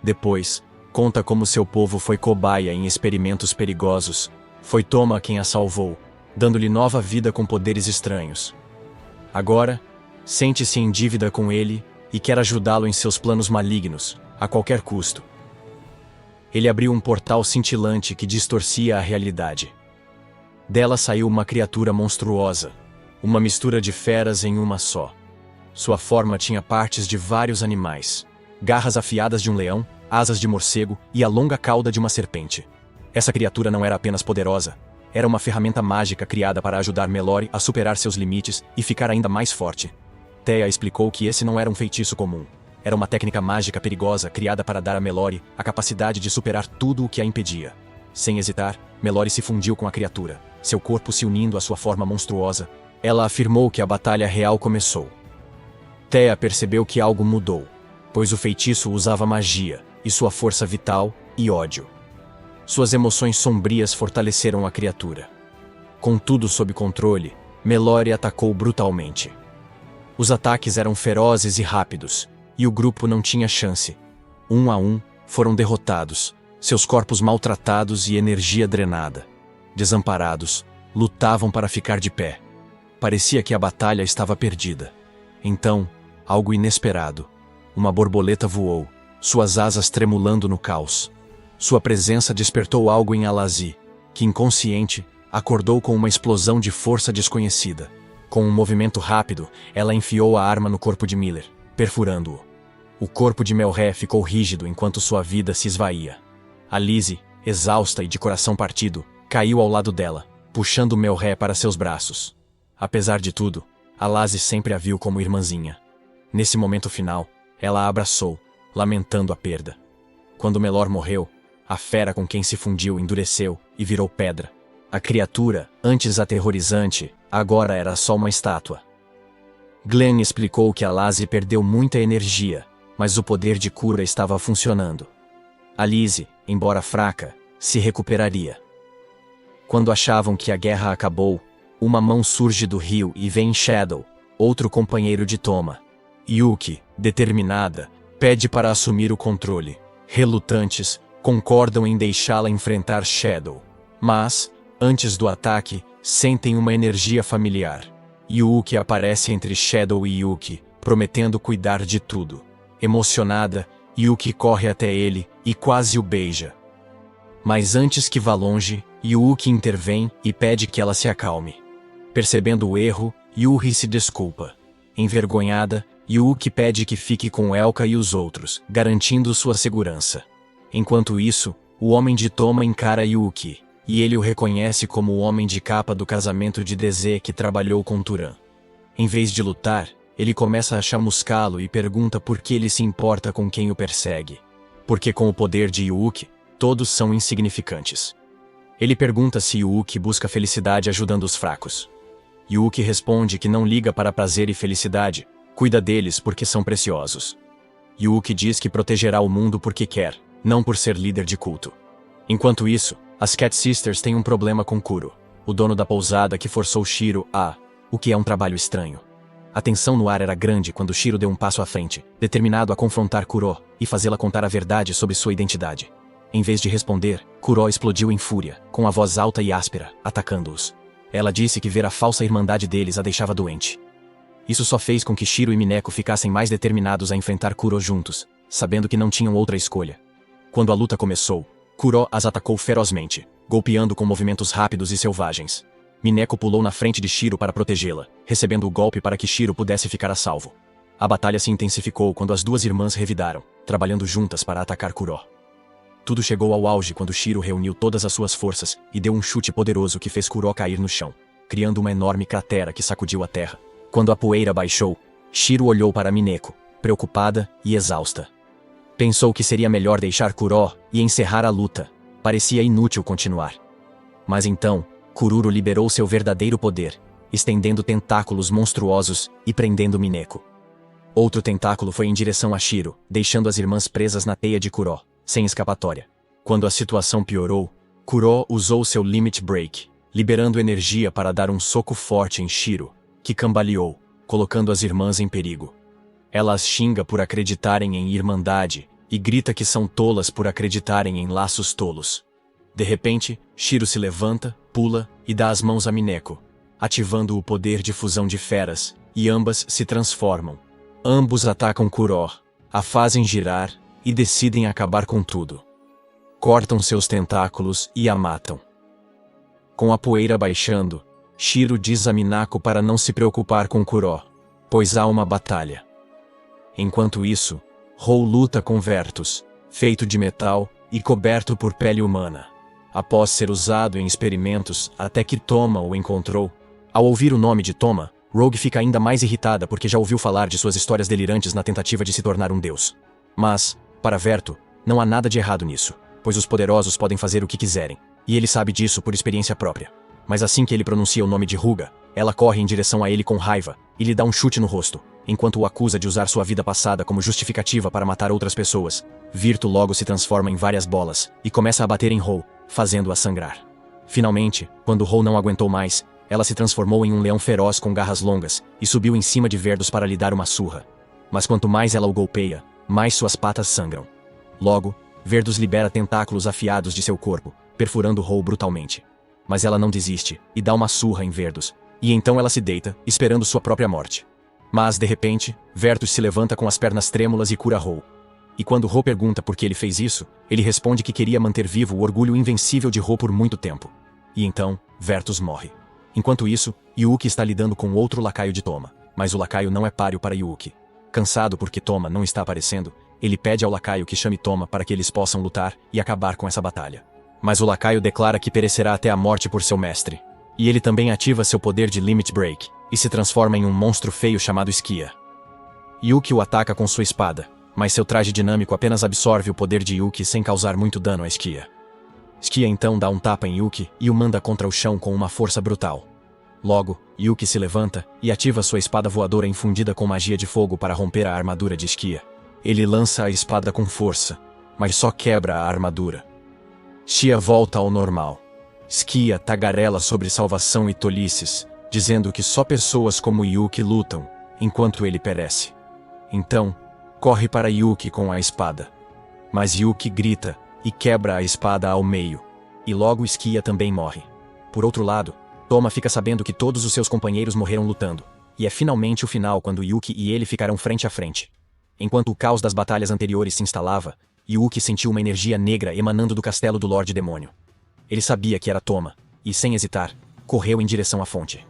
Depois, conta como seu povo foi cobaia em experimentos perigosos. Foi Toma quem a salvou, dando-lhe nova vida com poderes estranhos. Agora, sente-se em dívida com ele e quer ajudá-lo em seus planos malignos, a qualquer custo. Ele abriu um portal cintilante que distorcia a realidade. Dela saiu uma criatura monstruosa, uma mistura de feras em uma só. Sua forma tinha partes de vários animais, garras afiadas de um leão, asas de morcego e a longa cauda de uma serpente. Essa criatura não era apenas poderosa, era uma ferramenta mágica criada para ajudar Melori a superar seus limites e ficar ainda mais forte. Thea explicou que esse não era um feitiço comum. Era uma técnica mágica perigosa criada para dar a Melori a capacidade de superar tudo o que a impedia. Sem hesitar, Melori se fundiu com a criatura, seu corpo se unindo à sua forma monstruosa. Ela afirmou que a batalha real começou. Thea percebeu que algo mudou, pois o feitiço usava magia, e sua força vital, e ódio. Suas emoções sombrias fortaleceram a criatura. Com tudo sob controle, Melori atacou brutalmente. Os ataques eram ferozes e rápidos, e o grupo não tinha chance. Um a um, foram derrotados, seus corpos maltratados e energia drenada. Desamparados, lutavam para ficar de pé. Parecia que a batalha estava perdida. Então, algo inesperado. Uma borboleta voou, suas asas tremulando no caos. Sua presença despertou algo em Alazi, que, inconsciente, acordou com uma explosão de força desconhecida. Com um movimento rápido, ela enfiou a arma no corpo de Miller, perfurando-o. O corpo de Melré ficou rígido enquanto sua vida se esvaía. Alize, exausta e de coração partido, caiu ao lado dela, puxando Melré para seus braços. Apesar de tudo, Alazi sempre a viu como irmãzinha. Nesse momento final, ela a abraçou, lamentando a perda. Quando Melor morreu, a fera com quem se fundiu endureceu e virou pedra. A criatura, antes aterrorizante, agora era só uma estátua. Glenn explicou que a Lizzie perdeu muita energia, mas o poder de cura estava funcionando. A Lizzie, embora fraca, se recuperaria. Quando achavam que a guerra acabou, uma mão surge do rio e vem Shadow, outro companheiro de Toma. Yuki, determinada, pede para assumir o controle. Relutantes, concordam em deixá-la enfrentar Shadow. Mas, antes do ataque, sentem uma energia familiar. Yuki aparece entre Shadow e Yuki, prometendo cuidar de tudo. Emocionada, Yuki corre até ele e quase o beija. Mas antes que vá longe, Yuki intervém e pede que ela se acalme. Percebendo o erro, Yuri se desculpa. Envergonhada, Yuki pede que fique com Elka e os outros, garantindo sua segurança. Enquanto isso, o homem de Toma encara Yuki, e ele o reconhece como o homem de capa do casamento de Deze que trabalhou com Turan. Em vez de lutar, ele começa a chamuscá-lo e pergunta por que ele se importa com quem o persegue. Porque com o poder de Yuki, todos são insignificantes. Ele pergunta se Yuki busca felicidade ajudando os fracos. Yuki responde que não liga para prazer e felicidade, cuida deles porque são preciosos. Yuki diz que protegerá o mundo porque quer, não por ser líder de culto. Enquanto isso, as Cat Sisters têm um problema com Kuro, o dono da pousada que forçou Shiro o que é um trabalho estranho. A tensão no ar era grande quando Shiro deu um passo à frente, determinado a confrontar Kuro e fazê-la contar a verdade sobre sua identidade. Em vez de responder, Kuro explodiu em fúria, com a voz alta e áspera, atacando-os. Ela disse que ver a falsa irmandade deles a deixava doente. Isso só fez com que Shiro e Mineko ficassem mais determinados a enfrentar Kuro juntos, sabendo que não tinham outra escolha. Quando a luta começou, Kuro as atacou ferozmente, golpeando com movimentos rápidos e selvagens. Mineko pulou na frente de Shiro para protegê-la, recebendo o golpe para que Shiro pudesse ficar a salvo. A batalha se intensificou quando as duas irmãs revidaram, trabalhando juntas para atacar Kuro. Tudo chegou ao auge quando Shiro reuniu todas as suas forças e deu um chute poderoso que fez Kuro cair no chão, criando uma enorme cratera que sacudiu a terra. Quando a poeira baixou, Shiro olhou para Mineko, preocupada e exausta. Pensou que seria melhor deixar Kuro e encerrar a luta. Parecia inútil continuar. Mas então, Kururo liberou seu verdadeiro poder, estendendo tentáculos monstruosos e prendendo Mineko. Outro tentáculo foi em direção a Shiro, deixando as irmãs presas na teia de Kuro, sem escapatória. Quando a situação piorou, Kuro usou seu Limit Break, liberando energia para dar um soco forte em Shiro, que cambaleou, colocando as irmãs em perigo. Ela as xinga por acreditarem em irmandade e grita que são tolas por acreditarem em laços tolos. De repente, Shiro se levanta, pula e dá as mãos a Mineko, ativando o poder de fusão de feras, e ambas se transformam. Ambos atacam Kuro, a fazem girar e decidem acabar com tudo. Cortam seus tentáculos e a matam. Com a poeira baixando, Shiro diz a Minako para não se preocupar com Kuro, pois há uma batalha. Enquanto isso, Rou luta com Vertus, feito de metal e coberto por pele humana. Após ser usado em experimentos até que Toma o encontrou. Ao ouvir o nome de Toma, Rogue fica ainda mais irritada porque já ouviu falar de suas histórias delirantes na tentativa de se tornar um deus. Mas, para Verto, não há nada de errado nisso, pois os poderosos podem fazer o que quiserem, e ele sabe disso por experiência própria. Mas assim que ele pronuncia o nome de Ruga, ela corre em direção a ele com raiva e lhe dá um chute no rosto, enquanto o acusa de usar sua vida passada como justificativa para matar outras pessoas. Virtu logo se transforma em várias bolas e começa a bater em Rou, fazendo-a sangrar. Finalmente, quando Rou não aguentou mais, ela se transformou em um leão feroz com garras longas e subiu em cima de Vertus para lhe dar uma surra. Mas quanto mais ela o golpeia, mais suas patas sangram. Logo, Vertus libera tentáculos afiados de seu corpo, perfurando Rou brutalmente. Mas ela não desiste e dá uma surra em Vertus, e então ela se deita, esperando sua própria morte. Mas, de repente, Vertus se levanta com as pernas trêmulas e cura Rou. E quando Rou pergunta por que ele fez isso, ele responde que queria manter vivo o orgulho invencível de Rou por muito tempo. E então, Vertus morre. Enquanto isso, Yuki está lidando com outro lacaio de Toma, mas o lacaio não é páreo para Yuki. Cansado porque Toma não está aparecendo, ele pede ao lacaio que chame Toma para que eles possam lutar e acabar com essa batalha. Mas o lacaio declara que perecerá até a morte por seu mestre. E ele também ativa seu poder de Limit Break, e se transforma em um monstro feio chamado Esquia. Yuki o ataca com sua espada, Mas seu traje dinâmico apenas absorve o poder de Yuki sem causar muito dano a Skia. Skia então dá um tapa em Yuki e o manda contra o chão com uma força brutal. Logo, Yuki se levanta e ativa sua espada voadora infundida com magia de fogo para romper a armadura de Skia. Ele lança a espada com força, mas só quebra a armadura. Skia volta ao normal. Skia tagarela sobre salvação e tolices, dizendo que só pessoas como Yuki lutam, enquanto ele perece. Então, corre para Yuki com a espada. Mas Yuki grita e quebra a espada ao meio. E logo Skia também morre. Por outro lado, Toma fica sabendo que todos os seus companheiros morreram lutando. E é finalmente o final quando Yuki e ele ficaram frente a frente. Enquanto o caos das batalhas anteriores se instalava, Yuki sentiu uma energia negra emanando do castelo do Lorde Demônio. Ele sabia que era Toma, e sem hesitar, correu em direção à fonte.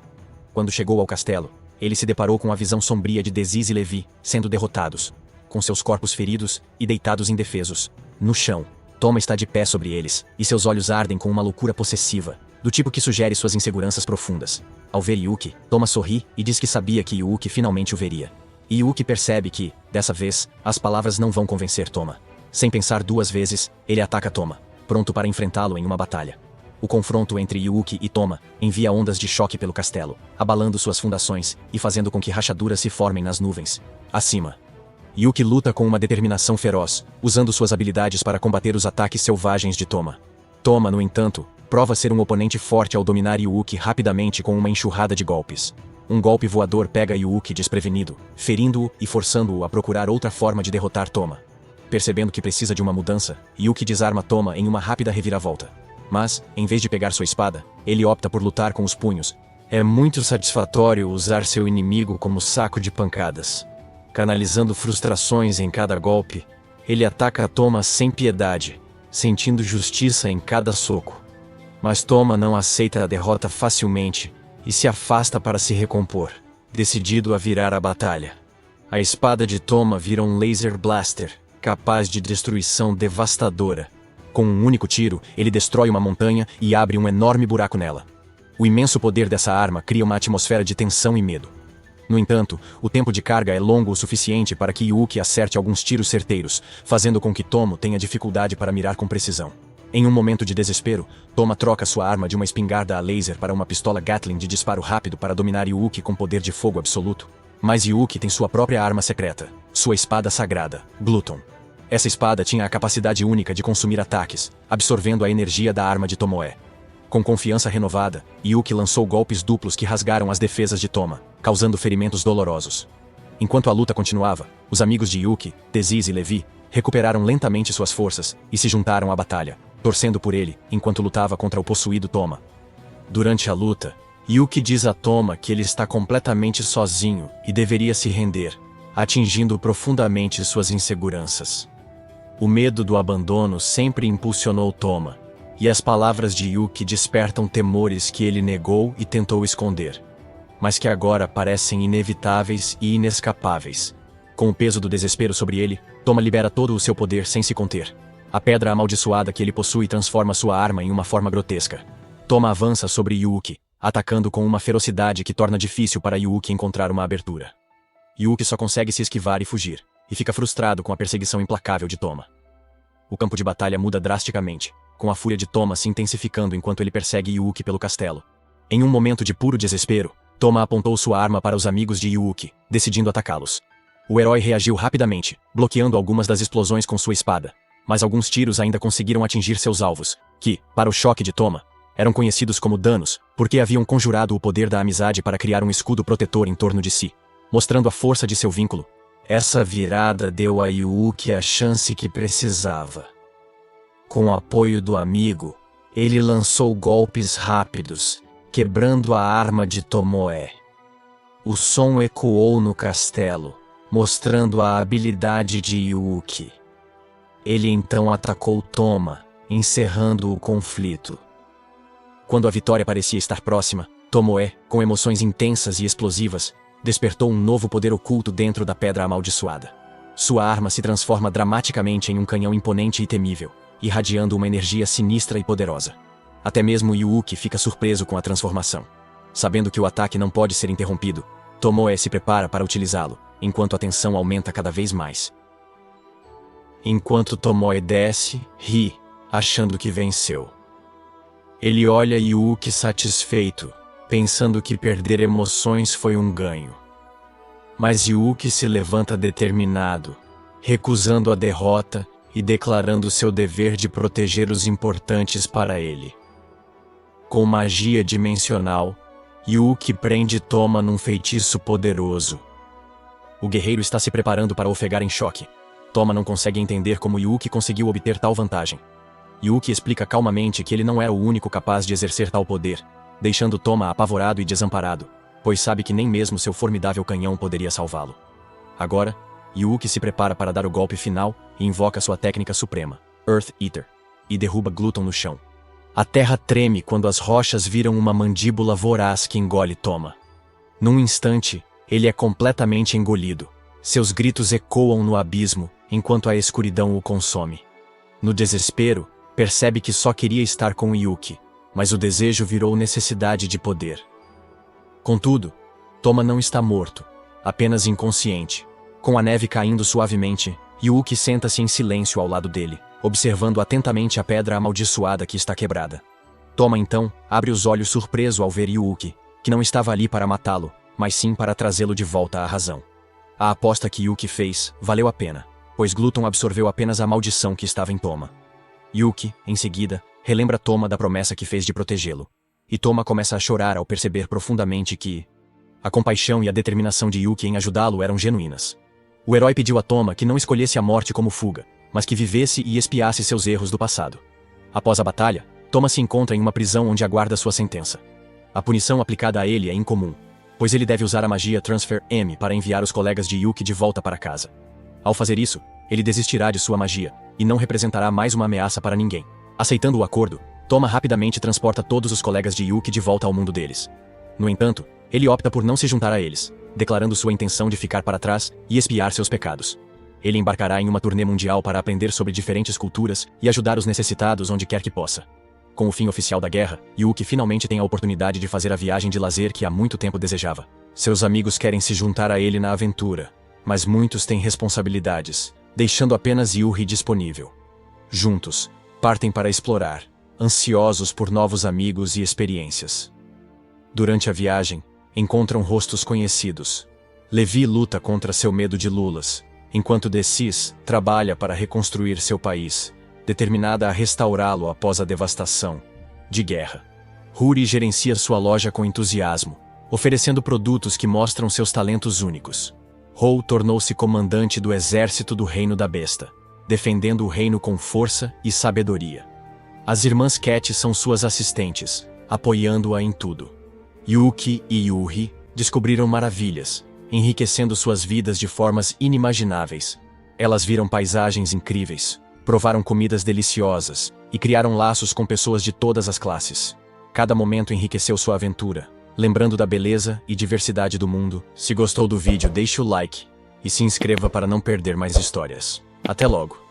Quando chegou ao castelo, ele se deparou com a visão sombria de Deziz e Levi sendo derrotados, com seus corpos feridos e deitados indefesos. No chão, Toma está de pé sobre eles, e seus olhos ardem com uma loucura possessiva, do tipo que sugere suas inseguranças profundas. Ao ver Yuki, Toma sorri e diz que sabia que Yuki finalmente o veria. E Yuki percebe que, dessa vez, as palavras não vão convencer Toma. Sem pensar duas vezes, ele ataca Toma, pronto para enfrentá-lo em uma batalha. O confronto entre Yuki e Toma envia ondas de choque pelo castelo, abalando suas fundações e fazendo com que rachaduras se formem nas nuvens. Acima, Yuki luta com uma determinação feroz, usando suas habilidades para combater os ataques selvagens de Toma. Toma, no entanto, prova ser um oponente forte ao dominar Yuki rapidamente com uma enxurrada de golpes. Um golpe voador pega Yuki desprevenido, ferindo-o e forçando-o a procurar outra forma de derrotar Toma. Percebendo que precisa de uma mudança, Yuki desarma Toma em uma rápida reviravolta. Mas, em vez de pegar sua espada, ele opta por lutar com os punhos. É muito satisfatório usar seu inimigo como saco de pancadas. Canalizando frustrações em cada golpe, ele ataca Toma sem piedade, sentindo justiça em cada soco. Mas Toma não aceita a derrota facilmente e se afasta para se recompor, decidido a virar a batalha. A espada de Toma vira um laser blaster, capaz de destruição devastadora. Com um único tiro, ele destrói uma montanha e abre um enorme buraco nela. O imenso poder dessa arma cria uma atmosfera de tensão e medo. No entanto, o tempo de carga é longo o suficiente para que Yuki acerte alguns tiros certeiros, fazendo com que Tomo tenha dificuldade para mirar com precisão. Em um momento de desespero, Toma troca sua arma de uma espingarda a laser para uma pistola Gatling de disparo rápido para dominar Yuki com poder de fogo absoluto. Mas Yuki tem sua própria arma secreta, sua espada sagrada, Gluton. Essa espada tinha a capacidade única de consumir ataques, absorvendo a energia da arma de Tomoe. Com confiança renovada, Yuki lançou golpes duplos que rasgaram as defesas de Toma, causando ferimentos dolorosos. Enquanto a luta continuava, os amigos de Yuki, Deziz e Levi, recuperaram lentamente suas forças e se juntaram à batalha, torcendo por ele enquanto lutava contra o possuído Toma. Durante a luta, Yuki diz a Toma que ele está completamente sozinho e deveria se render, atingindo profundamente suas inseguranças. O medo do abandono sempre impulsionou Toma, e as palavras de Yuki despertam temores que ele negou e tentou esconder, mas que agora parecem inevitáveis e inescapáveis. Com o peso do desespero sobre ele, Toma libera todo o seu poder sem se conter. A pedra amaldiçoada que ele possui transforma sua arma em uma forma grotesca. Toma avança sobre Yuki, atacando com uma ferocidade que torna difícil para Yuki encontrar uma abertura. Yuki só consegue se esquivar e fugir, e fica frustrado com a perseguição implacável de Toma. O campo de batalha muda drasticamente, com a fúria de Toma se intensificando enquanto ele persegue Yuki pelo castelo. Em um momento de puro desespero, Toma apontou sua arma para os amigos de Yuki, decidindo atacá-los. O herói reagiu rapidamente, bloqueando algumas das explosões com sua espada, mas alguns tiros ainda conseguiram atingir seus alvos, que, para o choque de Toma, eram conhecidos como danos, porque haviam conjurado o poder da amizade para criar um escudo protetor em torno de si, mostrando a força de seu vínculo. Essa virada deu a Yuki a chance que precisava. Com o apoio do amigo, ele lançou golpes rápidos, quebrando a arma de Tomoe. O som ecoou no castelo, mostrando a habilidade de Yuki. Ele então atacou Toma, encerrando o conflito. Quando a vitória parecia estar próxima, Tomoe, com emoções intensas e explosivas, despertou um novo poder oculto dentro da pedra amaldiçoada. Sua arma se transforma dramaticamente em um canhão imponente e temível, irradiando uma energia sinistra e poderosa. Até mesmo Yuki fica surpreso com a transformação. Sabendo que o ataque não pode ser interrompido, Tomoe se prepara para utilizá-lo, enquanto a tensão aumenta cada vez mais. enquanto Tomoe desce, ri, achando que venceu. Ele olha Yuki satisfeito, pensando que perder emoções foi um ganho. Mas Yuki se levanta determinado, recusando a derrota e declarando seu dever de proteger os importantes para ele. Com magia dimensional, Yuki prende Toma num feitiço poderoso. O guerreiro está se preparando para ofegar em choque. Toma não consegue entender como Yuki conseguiu obter tal vantagem. Yuki explica calmamente que ele não era o único capaz de exercer tal poder, deixando Toma apavorado e desamparado, pois sabe que nem mesmo seu formidável canhão poderia salvá-lo. Agora, Yuki se prepara para dar o golpe final e invoca sua técnica suprema, Earth Eater, e derruba Gluton no chão. A terra treme quando as rochas viram uma mandíbula voraz que engole Toma. Num instante, ele é completamente engolido. Seus gritos ecoam no abismo, enquanto a escuridão o consome. No desespero, percebe que só queria estar com Yuki, mas o desejo virou necessidade de poder. Contudo, Toma não está morto, apenas inconsciente. Com a neve caindo suavemente, Yuki senta-se em silêncio ao lado dele, observando atentamente a pedra amaldiçoada que está quebrada. Toma então abre os olhos surpreso ao ver Yuki, que não estava ali para matá-lo, mas sim para trazê-lo de volta à razão. A aposta que Yuki fez valeu a pena, pois Gluton absorveu apenas a maldição que estava em Toma. Yuki, em seguida, relembra Toma da promessa que fez de protegê-lo. E Toma começa a chorar ao perceber profundamente que a compaixão e a determinação de Yuki em ajudá-lo eram genuínas. O herói pediu a Toma que não escolhesse a morte como fuga, mas que vivesse e expiasse seus erros do passado. Após a batalha, Toma se encontra em uma prisão onde aguarda sua sentença. A punição aplicada a ele é incomum, pois ele deve usar a magia Transfer M para enviar os colegas de Yuki de volta para casa. Ao fazer isso, ele desistirá de sua magia, e não representará mais uma ameaça para ninguém. Aceitando o acordo, Toma rapidamente transporta todos os colegas de Yuki de volta ao mundo deles. No entanto, ele opta por não se juntar a eles, declarando sua intenção de ficar para trás e expiar seus pecados. Ele embarcará em uma turnê mundial para aprender sobre diferentes culturas e ajudar os necessitados onde quer que possa. Com o fim oficial da guerra, Yuki finalmente tem a oportunidade de fazer a viagem de lazer que há muito tempo desejava. Seus amigos querem se juntar a ele na aventura, mas muitos têm responsabilidades, deixando apenas Yuri disponível. Juntos, partem para explorar, ansiosos por novos amigos e experiências. Durante a viagem, encontram rostos conhecidos. Levi luta contra seu medo de lulas, enquanto Decis trabalha para reconstruir seu país, determinada a restaurá-lo após a devastação de guerra. Huri gerencia sua loja com entusiasmo, oferecendo produtos que mostram seus talentos únicos. Hou tornou-se comandante do exército do Reino da Besta, defendendo o reino com força e sabedoria. As irmãs Cat são suas assistentes, apoiando-a em tudo. Yuki e Yuri descobriram maravilhas, enriquecendo suas vidas de formas inimagináveis. Elas viram paisagens incríveis, provaram comidas deliciosas e criaram laços com pessoas de todas as classes. Cada momento enriqueceu sua aventura, lembrando da beleza e diversidade do mundo. Se gostou do vídeo, deixe o like e se inscreva para não perder mais histórias. Até logo!